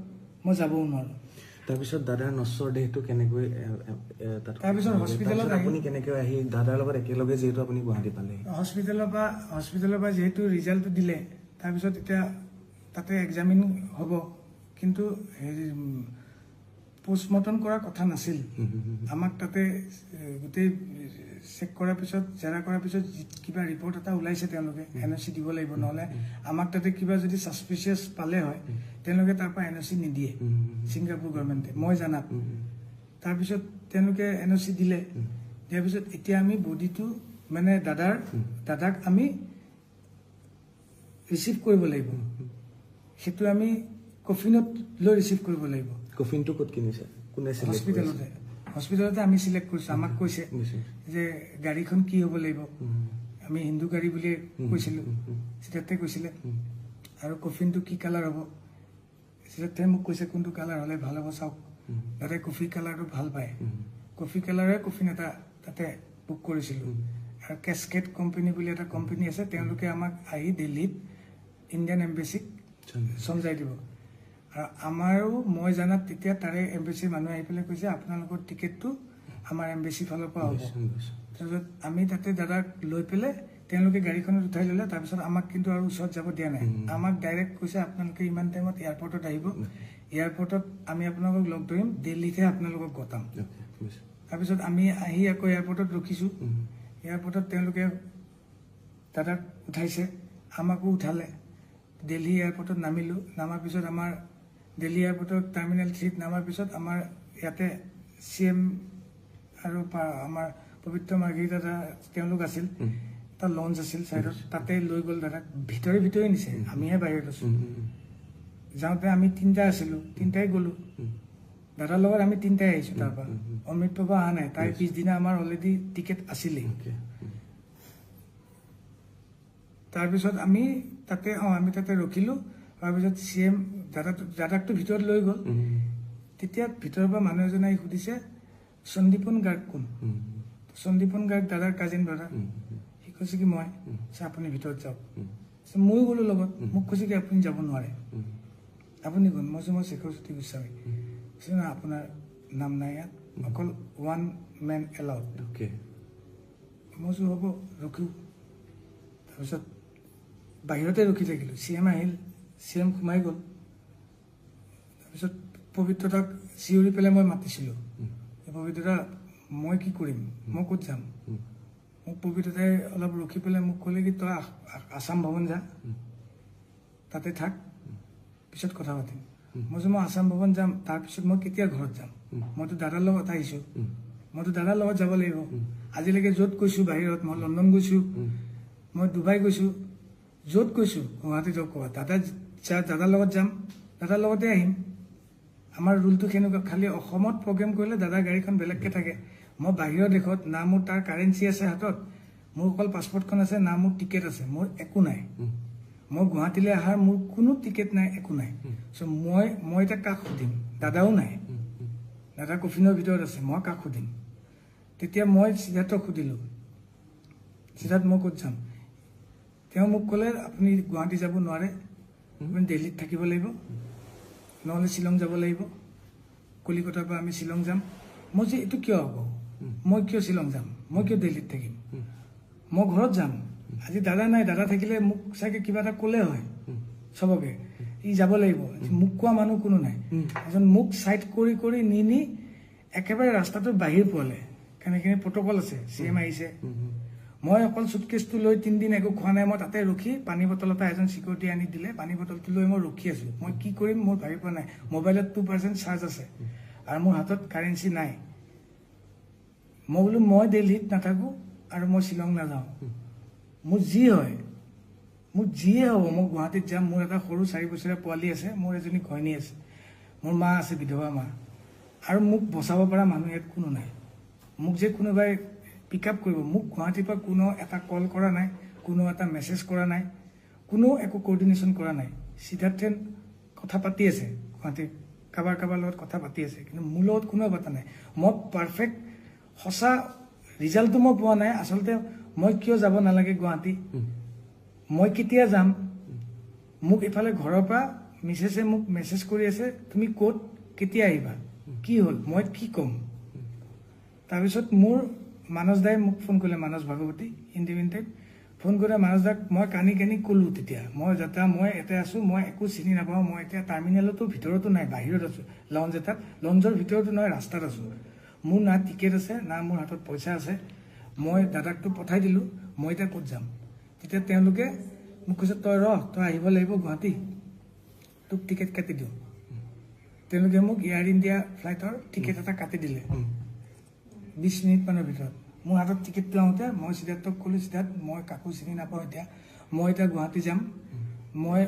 মই যাবও নোৱাৰোঁ তাৰপিছত দাদাৰ নশ্বৰ দেহটো কেনেকৈ তাৰপিছত হস্পিটেলত আপুনি কেনেকৈ আহি দাদাৰ লগত একেলগে যিহেতু আপুনি গুৱাহাটী পালে হস্পিটেলৰ পৰা যিহেতু ৰিজাল্টটো দিলে তাৰপিছত এতিয়া তাতে এক্সামিন হ'ব কিন্তু পোষ্টমৰ্টম কৰাৰ কথা নাছিল আমাক তাতে গোটেই চেক কৰাৰ পিছত জেৰা কৰাৰ পিছত কিবা ৰিপৰ্ট এটা ওলাইছে তেওঁলোকে NOC দিব লাগিব নহ'লে আমাক তাতে কিবা যদি ছাছপিচিয়াছ পালে হয় তেওঁলোকে তাৰ পৰা NOC নিদিয়ে ছিংগাপুৰ গভৰ্ণমেণ্টে মই জানাত তাৰপিছত তেওঁলোকে NOC দিলে দিয়াৰ পিছত এতিয়া আমি বডিটো মানে দাদাক আমি ৰিচিভ কৰিব লাগিব সেইটো আমি কফিনত লৈ ৰিচিভ কৰিব লাগিব কফিনটো ক'ত কিনিছে কোনে হস্পিটেলতে আমি চিলেক্ট কৰিছোঁ আমাক কৈছে যে গাড়ীখন কি হ'ব লাগিব আমি হিন্দু গাড়ী বুলি কৈছিলোঁ চিধাতে কৈছিলে আৰু কফিনটো কি কালাৰ হ'ব চিধাতে মোক কৈছে কোনটো কালাৰ হ'লে ভাল হ'ব চাওক দাদাই কফি কালাৰটো ভাল পায় কফি কালাৰে কফিন এটা তাতে বুক কৰিছিলোঁ আৰু কেছকেট কোম্পানী বুলি এটা কোম্পানী আছে তেওঁলোকে আমাক আহি দিল্লীত ইণ্ডিয়ান এম্বেচিক চমজাই দিব আৰু আমাৰো মই জানাত তেতিয়া তাৰে এম্বেচিৰ মানুহ আহি পেলাই কৈছে আপোনালোকৰ টিকেটটো আমাৰ এম্বেচি ফালৰ পৰা হ'ব তাৰপিছত আমি তাতে দাদাক লৈ পেলাই তেওঁলোকে গাড়ীখনত উঠাই ল'লে তাৰপিছত আমাক কিন্তু আৰু ওচৰত যাব দিয়া নাই আমাক ডাইৰেক্ট কৈছে আপোনালোকে ইমান টাইমত এয়াৰপৰ্টত আহিব এয়াৰপৰ্টত আমি আপোনালোকক লগ ধৰিম দিল্লীতহে আপোনালোকক গতাম তাৰপিছত আমি আহি আকৌ এয়াৰপৰ্টত ৰখিছোঁ এয়াৰপৰ্টত তেওঁলোকে দাদাক উঠাইছে আমাকো উঠালে দিল্লী এয়াৰপৰ্টত নামিলোঁ নামাৰ পিছত আমাৰ দিল্লী এয়াৰপৰ্টৰ টাৰ্মিনেল 3ত নামাৰ পিছত আমাৰ ইয়াতে CM আৰু আমাৰ পবিত্ৰ মাৰ্ঘেৰিটা দাদা তেওঁলোক আছিল এটা লঞ্চ আছিল চাইডত তাতে লৈ গ'ল দাদাক ভিতৰে নিছে আমিহে বাহিৰত আছোঁ যাওঁতে আমি 3টা আছিলোঁ 3টাই গ'লোঁ দাদাৰ লগত আমি 3টাই আহিছোঁ তাৰ পৰা অমৃত প্ৰভা অহা নাই তাই পিছদিনা আমাৰ অলৰেডি টিকেট আছিলেই তাৰপিছত আমি তাতে ৰখিলোঁ তাৰপিছত CM দাদাকটো ভিতৰত লৈ গ'ল তেতিয়া ভিতৰৰ পৰা মানুহ এজনে আহি সুধিছে সন্দীপন গাৰ্গ কোন সন্দীপন গাৰ্গ দাদাৰ কাজিন ব্ৰাদাৰ সি কৈছে কি মই আপুনি ভিতৰত যাওক ময়ো গ'লোঁ লগত মোক কৈছে কি আপুনি যাব নোৱাৰে আপুনি কোন মই শেখৰ জ্যোতি গোস্বামী কৈছে না আপোনাৰ নাম নাই ইয়াত অকল 1 man allowed মই হ'ব ৰখিও তাৰপিছত বাহিৰতে ৰখি থাকিলোঁ CM আহিল CM সোমাই গ'ল তাৰপিছত পবিত্ৰতাক চিঞৰি পেলাই মই মাতিছিলোঁ পবিত্ৰতা মই কি কৰিম মই ক'ত যাম মোক পবিত্ৰতাই অলপ ৰখি পেলাই মোক ক'লে কি তই আছাম ভৱন যা তাতে থাক পিছত কথা পাতিম মই আছাম ভৱন যাম তাৰপিছত মই কেতিয়া ঘৰত যাম মইতো দাদাৰ লগত আহিছোঁ মইতো দাদাৰ লগত যাব লাগিব আজিলৈকে য'ত গৈছোঁ বাহিৰত মই লণ্ডন গৈছোঁ মই ডুবাই গৈছোঁ য'ত গৈছোঁ গুৱাহাটী যাওক ক'বা দাদাৰ লগত যাম দাদাৰ লগতে আহিম আমাৰ ৰুলটো সেনেকুৱা খালি অসমত প্ৰগ্ৰেম কৰিলে দাদাৰ গাড়ীখন বেলেগকৈ থাকে মই বাহিৰৰ দেশত না মোৰ তাৰ কাৰেঞ্চি আছে হাতত মোৰ অকল পাছপৰ্টখন আছে না মোৰ টিকেট আছে মোৰ একো নাই মই গুৱাহাটীলৈ অহাৰ মোৰ কোনো টিকেট নাই একো নাই চ' মই এতিয়া কাক সুধিম দাদাও নাই দাদা কফিনৰ ভিতৰত আছে মই কাক সুধিম তেতিয়া মই সিদ্ধাৰ্থক সুধিলোঁ সিদ্ধাৰ্থ মই ক'ত যাম তেওঁ মোক ক'লে আপুনি গুৱাহাটী যাব নোৱাৰে আপুনি দিল্লীত থাকিব লাগিব নহ'লে শ্বিলং যাব লাগিব কলিকতাৰ পৰা আমি শ্বিলং যাম মই যে এইটো কিয় হ'ব মই কিয় শ্বিলং যাম মই কিয় দিল্লীত থাকিম মই ঘৰত যাম আজি দাদা নাই দাদা থাকিলে মোক চাগে কিবা এটা ক'লে হয় চবকে ই যাব লাগিব মোক কোৱা মানুহ কোনো নাই এজন মোক চাইড কৰি নি একেবাৰে ৰাস্তাটো বাহিৰ পোৱালে কেনেকৈ প্ৰট'কল আছে CM আহিছে মই অকল চুটকেছটো লৈ 3 দিন একো খোৱা নাই মই তাতে ৰখি পানী বটল এটা এজন চিকিউৰিটি আনি দিলে পানী বটলটো লৈ মই ৰখি আছোঁ মই কি কৰিম মোৰ ভাবি পোৱা নাই মোবাইলত 2% চাৰ্জ আছে আৰু মোৰ হাতত কাৰেঞ্চি নাই মই বোলো মই দিল্লীত নাথাকোঁ আৰু মই শ্বিলং নাযাওঁ মোৰ যিয়ে হ'ব মই গুৱাহাটীত যাম মোৰ এটা সৰু 4 বছৰীয়া পোৱালি আছে মোৰ এজনী ঘৈণী আছে মোৰ মা আছে বিধৱা মা আৰু মোক বচাব পৰা মানুহ ইয়াত কোনো নাই মোক যে কোনোবাই পিক আপ কৰিব মোক গুৱাহাটীৰ পৰা কোনো এটা কল কৰা নাই কোনো এটা মেছেজ কৰা নাই কোনো একো কোঅৰ্ডিনেশ্যন কৰা নাই সিদ্ধাৰ্থে কথা পাতি আছে গুৱাহাটীত কাৰোবাৰ লগত কথা পাতি আছে কিন্তু মোৰ লগত কোনো পাতা নাই মই পাৰফেক্ট সঁচা ৰিজাল্টটো মই পোৱা নাই আচলতে মই কিয় যাব নালাগে গুৱাহাটী মই কেতিয়া যাম মোক ইফালে ঘৰৰ পৰা মিছেছে মোক মেছেজ কৰি আছে তুমি ক'ত কেতিয়া আহিবা কি হ'ল মই কি ক'ম তাৰপিছত মোৰ মানস দাই মোক ফোন কৰিলে মানস ভাগৱতী ইণ্ডিপেণ্ডেণ্ট ফোন কৰি মানস দাক মই কানি ক'লোঁ তেতিয়া মই যাতে মই ইয়াতে আছোঁ মই একো চিনি নাপাওঁ মই এতিয়া টাৰ্মিনেলতো ভিতৰতো নাই বাহিৰত আছোঁ লঞ্চ এটাত লঞ্চৰ ভিতৰতো নহয় ৰাস্তাত আছোঁ মোৰ না টিকেট আছে না মোৰ হাতত পইচা আছে মই দাদাকটো পঠাই দিলোঁ মই এতিয়া ক'ত যাম তেতিয়া তেওঁলোকে মোক কৈছে তই আহিব লাগিব গুৱাহাটী তোক টিকেট কাটি দিওঁ তেওঁলোকে মোক এয়াৰ ইণ্ডিয়া ফ্লাইটৰ টিকেট এটা কাটি দিলে 20 মিনিটমানৰ ভিতৰত মোৰ হাতত টিকেটটো আহোঁতে মই সিদ্ধাৰ্থক ক'লোঁ সিদ্ধাৰ্থ মই কাকো চিনি নাপাওঁ এতিয়া মই এতিয়া গুৱাহাটী যাম মই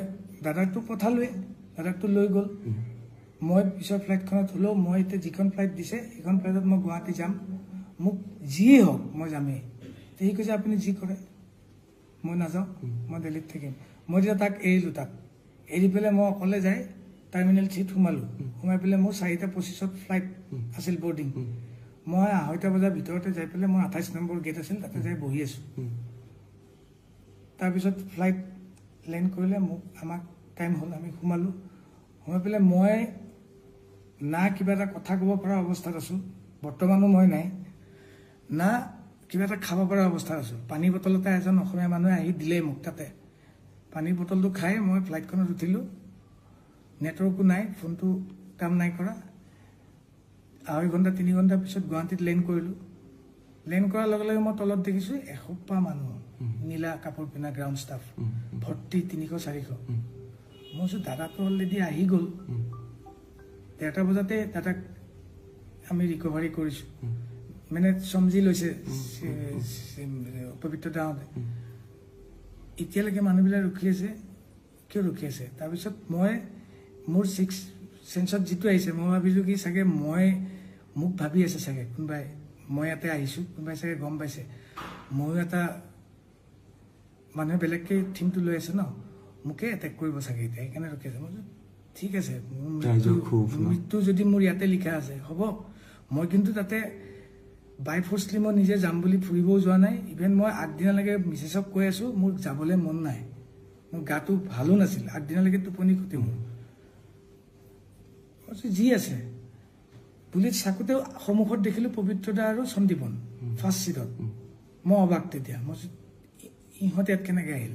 দাদাকটো পঠালোৱে দাদাকটো লৈ গ'ল মই পিছৰ ফ্লাইটখনত হ'লেও মই এতিয়া যিখন ফ্লাইট দিছে সেইখন ফ্লাইটত মই গুৱাহাটী যাম মোক যিয়ে হওক মই যামেই সি কৈছে আপুনি যি কৰে মই নাযাওঁ মই দিল্লীত থাকিম মই যেতিয়া তাক এৰিলোঁ তাক এৰি পেলাই মই অকলে যাই টাৰ্মিনেল 3 সোমালোঁ সোমাই পেলাই মোৰ 4:25 ফ্লাইট আছিল বৰ্ডিং মই 2:30 বজাৰ ভিতৰতে যাই পেলাই মই 28 নম্বৰ গেট আছিল তাতে যাই বহি আছোঁ তাৰপিছত ফ্লাইট লেণ্ড কৰিলে মোক আমাক টাইম হ'ল আমি সোমালোঁ সোমাই পেলাই মই না কিবা এটা কথা ক'ব পৰা অৱস্থাত আছোঁ বৰ্তমানো মই নাই না কিবা এটা খাব পৰা অৱস্থাত আছোঁ পানী বটল এটা এজন অসমীয়া মানুহে আহি দিলে মোক তাতে পানী বটলটো খাই মই ফ্লাইটখনত উঠিলোঁ নেটৱৰ্কো নাই ফোনটো কাম নাই কৰা 2.5 ঘণ্টা 3 ঘণ্টা পিছত গুৱাহাটীত লেণ্ড কৰিলোঁ লেণ্ড কৰাৰ লগে লগে মই তলত দেখিছোঁ এসোপা মানুহ নীলা কাপোৰ পিন্ধা গ্ৰাউণ্ড ষ্টাফ ভৰ্তি 300-400 মই কৈছোঁ দাদাটো অলৰেডি আহি গ'ল 1:30 বজাতে দাদাক আমি ৰিকভাৰী কৰিছোঁ মানে সমজি লৈছে পবিত্ৰ দাহঁতে এতিয়ালৈকে মানুহবিলাক ৰখি আছে কিয় ৰখি আছে তাৰপিছত মই মোৰ 6 চেন্সত যিটো আহিছে মই ভাবিছোঁ কি চাগে মোক ভাবি আছে চাগে কোনোবাই মই ইয়াতে আহিছোঁ কোনোবাই চাগে গম পাইছে ময়ো এটা মানুহে বেলেগকৈ থিমটো লৈ আছে ন মোকে এটেক কৰিব চাগে এতিয়া সেইকাৰণে ৰখি আছে মই ঠিক আছে মৃত্যু যদি মোৰ ইয়াতে লিখা আছে হ'ব মই কিন্তু তাতে বাই ফৰ্চলি মই নিজে যাম বুলি ফুৰিবও যোৱা নাই ইভেন মই আগদিনালৈকে মিছেছক কৈ আছোঁ মোৰ যাবলৈ মন নাই মোৰ গাটো ভালো নাছিল আগদিনালৈকে টোপনি ক্ষতি মোৰ যি আছে পুলিচ চাকোতে সন্মুখত দেখিলোঁ পবিত্ৰদা আৰু সন্দীপন ফাৰ্ষ্ট ছিটত মই অবাক তেতিয়া মই ইহঁতে ইয়াত কেনেকৈ আহিল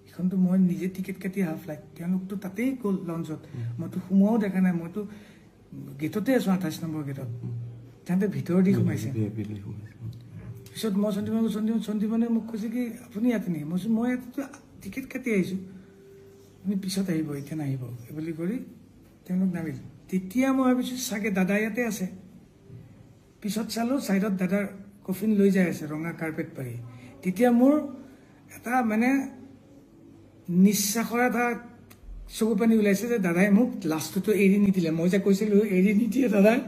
এইখনতো মই নিজে টিকেট কাটি অহা ফ্লাইট তেওঁলোকতো তাতেই গ'ল লঞ্চত মইতো সোমোৱাও দেখা নাই মইতো গেটতে আছোঁ 28 নম্বৰ গেটত তাহাঁতে ভিতৰৰ দি সোমাইছে পিছত মই সন্দীপনে মোক কৈছে কি আপুনি ইয়াতে নেকি মই কৈছোঁ মই ইয়াতেতো টিকেট কাটি আহিছোঁ আপুনি পিছত আহিব এতিয়া নাহিব এই বুলি কৰি তেওঁলোক নামিল তেতিয়া মই ভাবিছোঁ চাগে দাদা ইয়াতে আছে পিছত চালোঁ ছাইডত দাদাৰ কফিন লৈ যাই আছে ৰঙা কাৰ্পেট পাৰি তেতিয়া মোৰ এটা মানে নিশ্বাসৰ এটা চকু পানী ওলাইছে যে দাদাই মোক লাষ্টটোতো এৰি নিদিলে মই যে কৈছিলোঁ এৰি নিদিয়ে দাদাই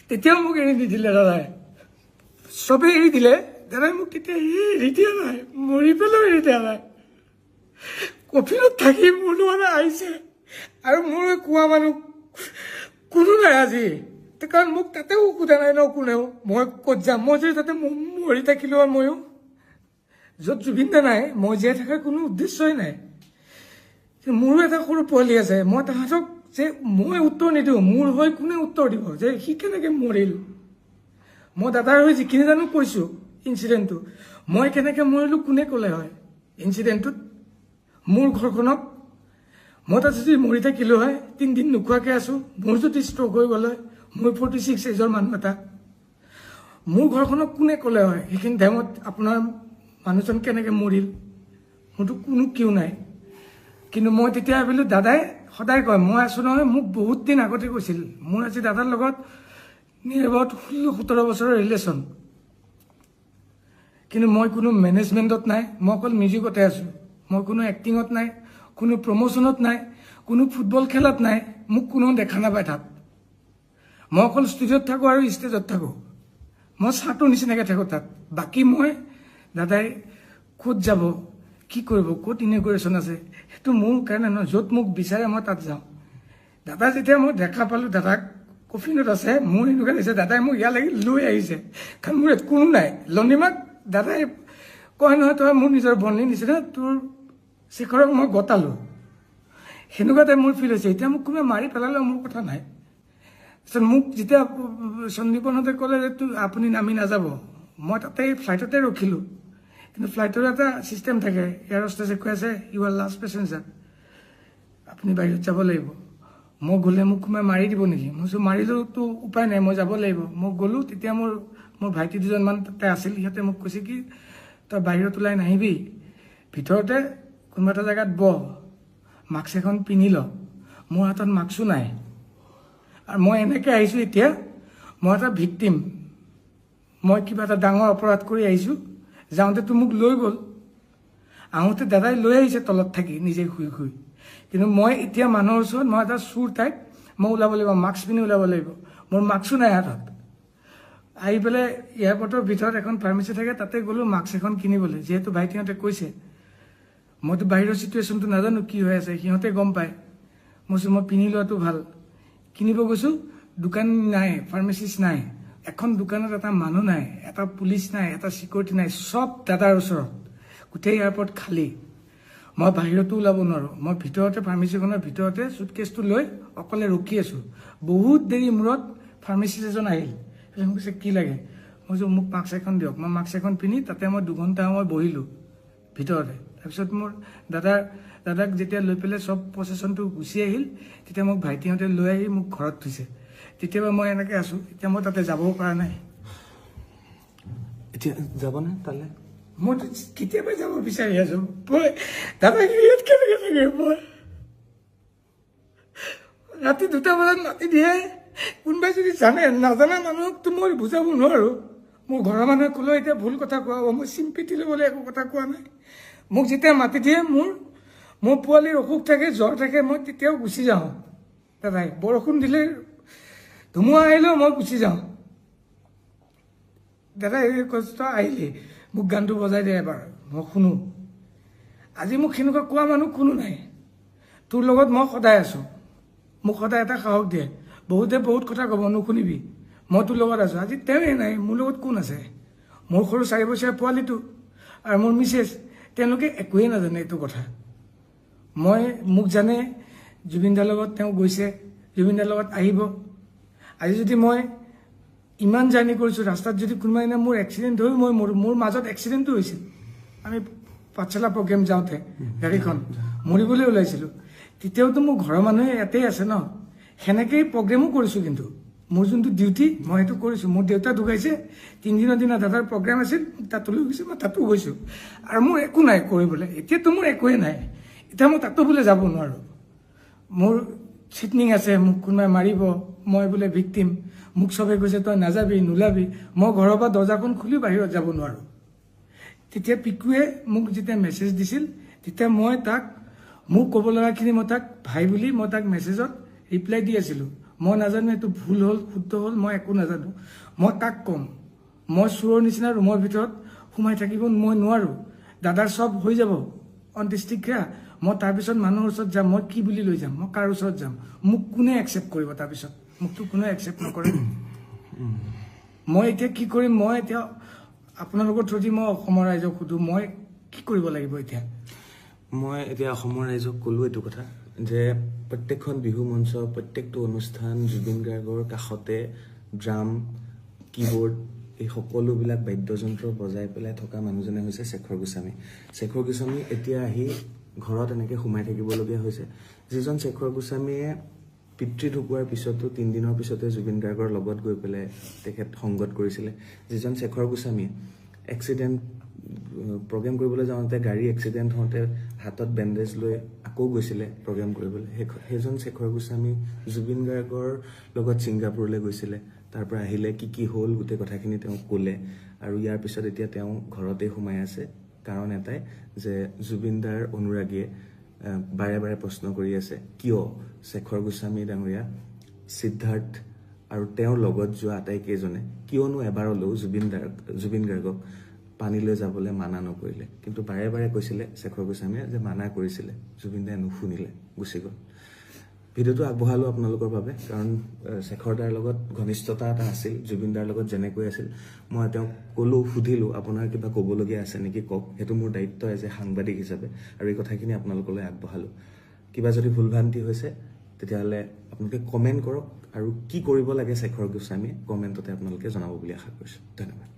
তেতিয়াও মোক এৰি নিদিলে দাদাই চবেই এৰি দিলে দাদাই মোক তেতিয়া এৰি দিয়া নাই মৰি পেলাও এৰি দিয়া নাই কফিনত থাকি মোৰ মানে আহিছে আৰু মোৰ কোৱা মানুহ কোনো নাই আজি কাৰণ মোক তাতেও সোধা নাই ন কোনেও মই ক'ত যাম মই যদি তাতে মৰি থাকিলোঁ আৰু ময়ো য'ত জুবিন দা নাই মই জীয়াই থকাৰ কোনো উদ্দেশ্যই নাই মোৰো এটা সৰু পোৱালি আছে মই তাহাঁতক যে মই উত্তৰ নিদিওঁ মোৰ হৈ কোনে উত্তৰ দিব যে সি কেনেকৈ মৰিল মই দাদাৰ হৈ যিখিনি জানো কৈছোঁ ইঞ্চিডেণ্টটো মই কেনেকৈ মৰিলোঁ কোনে ক'লে হয় ইঞ্চিডেণ্টটোত মোৰ ঘৰখনক মই তাত যদি মৰি থাকিলোঁ হয় 3 দিন নোখোৱাকৈ আছোঁ মোৰ যদি ষ্ট্ৰক হৈ গ'ল হয় মই 46 এজৰ মানুহ এটা মোৰ ঘৰখনক কোনে ক'লে হয় সেইখিনি টাইমত আপোনাৰ মানুহজন কেনেকৈ মৰিল মোৰতো কোনো কিয় নাই কিন্তু মই তেতিয়া ভাবিলোঁ দাদাই সদায় কয় মই আছোঁ নহয় মোক বহুত দিন আগতে কৈছিল মোৰ আজি দাদাৰ লগত নিয়েৰ এবাউট 16-17 বছৰৰ ৰিলেশ্যন কিন্তু মই কোনো মেনেজমেণ্টত নাই মই অকল মিউজিকতে আছোঁ মই কোনো এক্টিঙত নাই কোনো প্ৰমোশ্যনত নাই কোনো ফুটবল খেলত নাই মোক কোনো দেখা নাপায় তাত মই অকল ষ্টুডিঅ'ত থাকোঁ আৰু ষ্টেজত থাকোঁ মই চাহটোৰ নিচিনাকৈ থাকোঁ তাত বাকী মই দাদাই ক'ত যাব কি কৰিব ক'ত ইনগ্ৰেশ্যন আছে সেইটো মোৰ কাৰণে নহয় য'ত মোক বিচাৰে মই তাত যাওঁ দাদা যেতিয়া মই দেখা পালোঁ দাদাক কফিনত আছে মোৰ এনেকুৱা লাগিছে দাদাই মোক ইয়ালৈকে লৈ আহিছে কাৰণ মোৰ ইয়াত কোনো নাই লণ্ডিমাক দাদাই কয় নহয় তই মোৰ নিজৰ বন্ধুৰ নিচিনা তোৰ শেখৰক মই গতালোঁ সেনেকুৱা টাইপ মোৰ ফিল হৈছে এতিয়া মোক কোনোবাই মাৰি পেলালেও মোৰ কথা নাই মোক যেতিয়া সন্দীপনহঁতে ক'লে যে আপুনি নামি নাযাব, মই তাতে ফ্লাইটতে ৰখিলোঁ। কিন্তু ফ্লাইটৰ এটা ছিষ্টেম থাকে, এয়াৰ হোষ্টেছে কৈ আছে ইউ আৰ লাষ্ট পেচেঞ্জাৰ, আপুনি বাহিৰত যাব লাগিব। মই গ'লে মোক কোনোবাই মাৰি দিব নেকি? মই কৈছোঁ মাৰিলেওতো উপায় নাই, মই যাব লাগিব। মই গ'লোঁ, তেতিয়া মোৰ ভাইটি দুজনমান তাতে আছিল। সিহঁতে মোক কৈছে কি তই বাহিৰত ওলাই নাহিবি, ভিতৰতে কোনোবা এটা জেগাত বহ, মাস্ক এখন পিন্ধি ল। মোৰ হাতত মাস্কো নাই, আৰু মই এনেকৈ আহিছোঁ এতিয়া, মই এটা ভিক্টিম, মই কিবা এটা ডাঙৰ অপৰাধ কৰি আহিছোঁ। যাওঁতেতো মোক লৈ গ'ল, আহোঁতে দাদাই লৈ আহিছে তলত থাকি নিজে শুই শুই। কিন্তু মই এতিয়া মানুহৰ ওচৰত মই এটা চুৰ টাইপ, মই ওলাব লাগিব, মাস্ক পিন্ধি ওলাব লাগিব। মোৰ মাস্কো নাই হাতত। আহি পেলাই এয়াৰপৰ্টৰ ভিতৰত এখন ফাৰ্মাচী থাকে, তাতে গ'লোঁ মাস্ক এখন কিনিবলৈ। যিহেতু ভাইটিহঁতে কৈছে, মইতো বাহিৰৰ চিটুৱেশ্যনটো নাজানো কি হৈ আছে, সিহঁতে গম পায়। মই কৈছোঁ মই পিন্ধি লোৱাটো ভাল। কিনিব গৈছোঁ, দোকান নাই, ফাৰ্মাচিষ্ট নাই, এখন দোকানত এটা মানুহ নাই, এটা পুলিচ নাই, এটা চিকিউৰিটি নাই, চব দাদাৰ ওচৰত। গোটেই এয়াৰপৰ্ট খালী। মই বাহিৰতো ওলাব নোৱাৰোঁ। মই ভিতৰতে ফাৰ্মাচীখনৰ ভিতৰতে চুটকেছটো লৈ অকলে ৰখি আছোঁ। বহুত দেৰি মূৰত ফাৰ্মাচিষ্ট এজন আহিল, কৈছে কি লাগে? মই কৈছোঁ মোক মাস্ক এখন দিয়ক। মই মাস্ক এখন পিন্ধি তাতে মই 2 ঘণ্টা সময় বহিলোঁ ভিতৰতে। তাৰপিছত মোৰ দাদাক যেতিয়া লৈ পেলাই চব প্ৰচেছনটো গুচি আহিল, তেতিয়া মোক ভাইটিহঁতে লৈ আহি মোক ঘৰত থৈছে। তেতিয়াবা মই এনেকৈ আছোঁ। এতিয়া মই তাতে যাবও পৰা নাই। এতিয়া যাবনে তালৈ? মই কেতিয়াবা যাব বিচাৰি আছোঁ। মই দাদাক ইয়াত কেনেকৈ থাকে? মই ৰাতি 2টা বজাত মাতি দিয়ে। কোনোবাই যদি জানে, নাজানা মানুহকতো মই বুজাব নোৱাৰোঁ। মোৰ ঘৰৰ মানুহে ক'লেও এতিয়া ভুল কথা কোৱা হ'ব, মই চিম্পিটি ল'বলৈ একো কথা কোৱা নাই। মোক যেতিয়া মাতি দিয়ে, মোৰ পোৱালিৰ অসুখ থাকে, জ্বৰ থাকে, মই তেতিয়াও গুচি যাওঁ। দাদাই বৰষুণ দিলে, ধুমুহা আহিলেও মই গুচি যাওঁ। দাদাই এই কষ্ট আহিলে মোক গানটো বজাই দিয়ে এবাৰ, মই শুনো। আজি মোক সেনেকুৱা কোৱা মানুহ কোনো নাই। তোৰ লগত মই সদায় আছোঁ, মোক সদায় এটা সাহস দিয়ে। বহুতে বহুত কথা ক'ব, নুশুনিবি, মই তোৰ লগত আছোঁ। আজি তেওঁৱেই নাই, মোৰ লগত কোন আছে? মোৰ সৰু 4 বছৰীয়া পোৱালিটো আৰু মোৰ মিছেছ, তেওঁলোকে একোৱেই নাজানে এইটো কথা। মোক জানে, জুবিনদাৰ লগত তেওঁ গৈছে, জুবিনদাৰ লগত আহিব। আজি যদি মই ইমান জাৰ্ণি কৰিছোঁ, ৰাস্তাত যদি কোনোবা দিনা মোৰ এক্সিডেণ্ট হৈ মোৰ মাজত এক্সিডেণ্টটো হৈছিল। আমি পাঠশালা প্ৰগ্ৰেম যাওঁতে গাড়ীখন মৰিবলৈ ওলাইছিলোঁ। তেতিয়াওতো মোৰ ঘৰৰ মানুহে ইয়াতেই আছে ন, সেনেকেই প্ৰগ্ৰেমো কৰিছোঁ। কিন্তু মোৰ যোনটো ডিউটি মই সেইটো কৰিছোঁ। মোৰ দেউতা ঢুকাইছে, 3 দিনৰ দিনা দাদাৰ প্ৰগ্ৰেম আছিল, তাতো লৈ গৈছোঁ, মই তাতো গৈছোঁ। আৰু মোৰ একো নাই কৰিবলৈ। এতিয়াতো মোৰ একোৱেই নাই। এতিয়া মই তাতো বোলে যাব নোৱাৰোঁ। মোৰ চিটনিং আছে, মোক কোনোবাই মাৰিব, মই বোলে ভিক্টিম। মোক চবে কৈছে তই নাযাবি, নোলাবি। মই ঘৰৰ পৰা দৰ্জাখন খুলি বাহিৰত যাব নোৱাৰোঁ। তেতিয়া পিকুৱে মোক যেতিয়া মেছেজ দিছিল, তেতিয়া মই তাক মোক ক'ব লগাখিনি মই তাক ভাই বুলি মই তাক মেছেজত ৰিপ্লাই দি আছিলোঁ। মই নাজানো এইটো ভুল হ'ল শুদ্ধ হ'ল, মই একো নাজানো। মই তাক ক'ম, মই চোৰৰ নিচিনা ৰুমৰ ভিতৰত সোমাই থাকিব মই নোৱাৰোঁ। দাদাৰ চব হৈ যাব অন্ত্যেষ্টিক্ৰিয়া, মই তাৰপিছত মানুহৰ ওচৰত যাম। মই কি বুলি লৈ যাম? মই কাৰ ওচৰত যাম? মোক কোনে একচেপ্ট কৰিব? তাৰপিছত মোকতো কোনে একচেপ্ট নকৰে। মই এতিয়া কি কৰিম? মই এতিয়া আপোনালোকৰ থ্ৰুদি মই অসমৰ ৰাইজক সুধোঁ, মই কি কৰিব লাগিব এতিয়া? মই এতিয়া অসমৰ ৰাইজক ক'লোঁ এইটো কথা যে প্ৰত্যেকখন বিহু মঞ্চ, প্ৰত্যেকটো অনুষ্ঠান জুবিন গাৰ্গৰ কাষতে ড্ৰাম, কীবৰ্ড, এই সকলোবিলাক বাদ্যযন্ত্ৰ বজাই পেলাই থকা মানুহজনে হৈছে শেখৰ গোস্বামী। শেখৰ গোস্বামী এতিয়া আহি ঘৰত এনেকৈ সোমাই থাকিবলগীয়া হৈছে। যিজন শেখৰ গোস্বামীয়ে পিতৃ ঢুকোৱাৰ পিছতো 3 দিনৰ পিছতে জুবিন গাৰ্গৰ লগত গৈ পেলাই তেখেত সংগত কৰিছিলে। যিজন শেখৰ গোস্বামীয়ে এক্সিডেণ্ট প্ৰগ্ৰেম কৰিবলৈ যাওঁতে গাড়ী এক্সিডেণ্ট হওঁতে হাতত বেণ্ডেজ লৈ আকৌ গৈছিলে প্ৰগ্ৰেম কৰিবলৈ, সেইজন শেখৰ গোস্বামী জুবিন গাৰ্গৰ লগত ছিংগাপুৰলৈ গৈছিলে। তাৰ পৰা আহিলে, কি হ'ল গোটেই কথাখিনি তেওঁ ক'লে। আৰু ইয়াৰ পিছত এতিয়া তেওঁ ঘৰতে সোমাই আছে। কাৰণ এটাই যে জুবিনদাৰ অনুৰাগীয়ে বাৰে বাৰে প্ৰশ্ন কৰি আছে, কিয় শেখৰ গোস্বামী ডাঙৰীয়া, সিদ্ধাৰ্থ আৰু তেওঁৰ লগত যোৱা আটাইকেইজনে কিয়নো এবাৰলৈও জুবিন গাৰ্গক পানীলৈ যাবলৈ মানা নকৰিলে? কিন্তু বাৰে বাৰে কৈছিলে শেখৰ গোস্বামীয়ে যে মানা কৰিছিলে, জুবিন দাই নুশুনিলে, গুচি গ'ল। ভিডিঅ'টো আগবঢ়ালোঁ আপোনালোকৰ বাবে, কাৰণ শেখৰ দাৰ লগত ঘনিষ্ঠতা এটা আছিল, জুবিন দাৰ লগত যেনেকৈ আছিল। মই তেওঁক ক'লোঁ, সুধিলোঁ আপোনাৰ কিবা ক'বলগীয়া আছে নেকি, কওক। সেইটো মোৰ দায়িত্ব এজ এ সাংবাদিক হিচাপে, আৰু এই কথাখিনি আপোনালোকলৈ আগবঢ়ালোঁ। কিবা যদি ভুল ভ্ৰান্তি হৈছে তেতিয়াহ'লে আপোনালোকে কমেণ্ট কৰক আৰু কি কৰিব লাগে শেখৰ গোস্বামীয়ে কমেণ্টতে আপোনালোকে জনাব বুলি আশা কৰিছোঁ। ধন্যবাদ।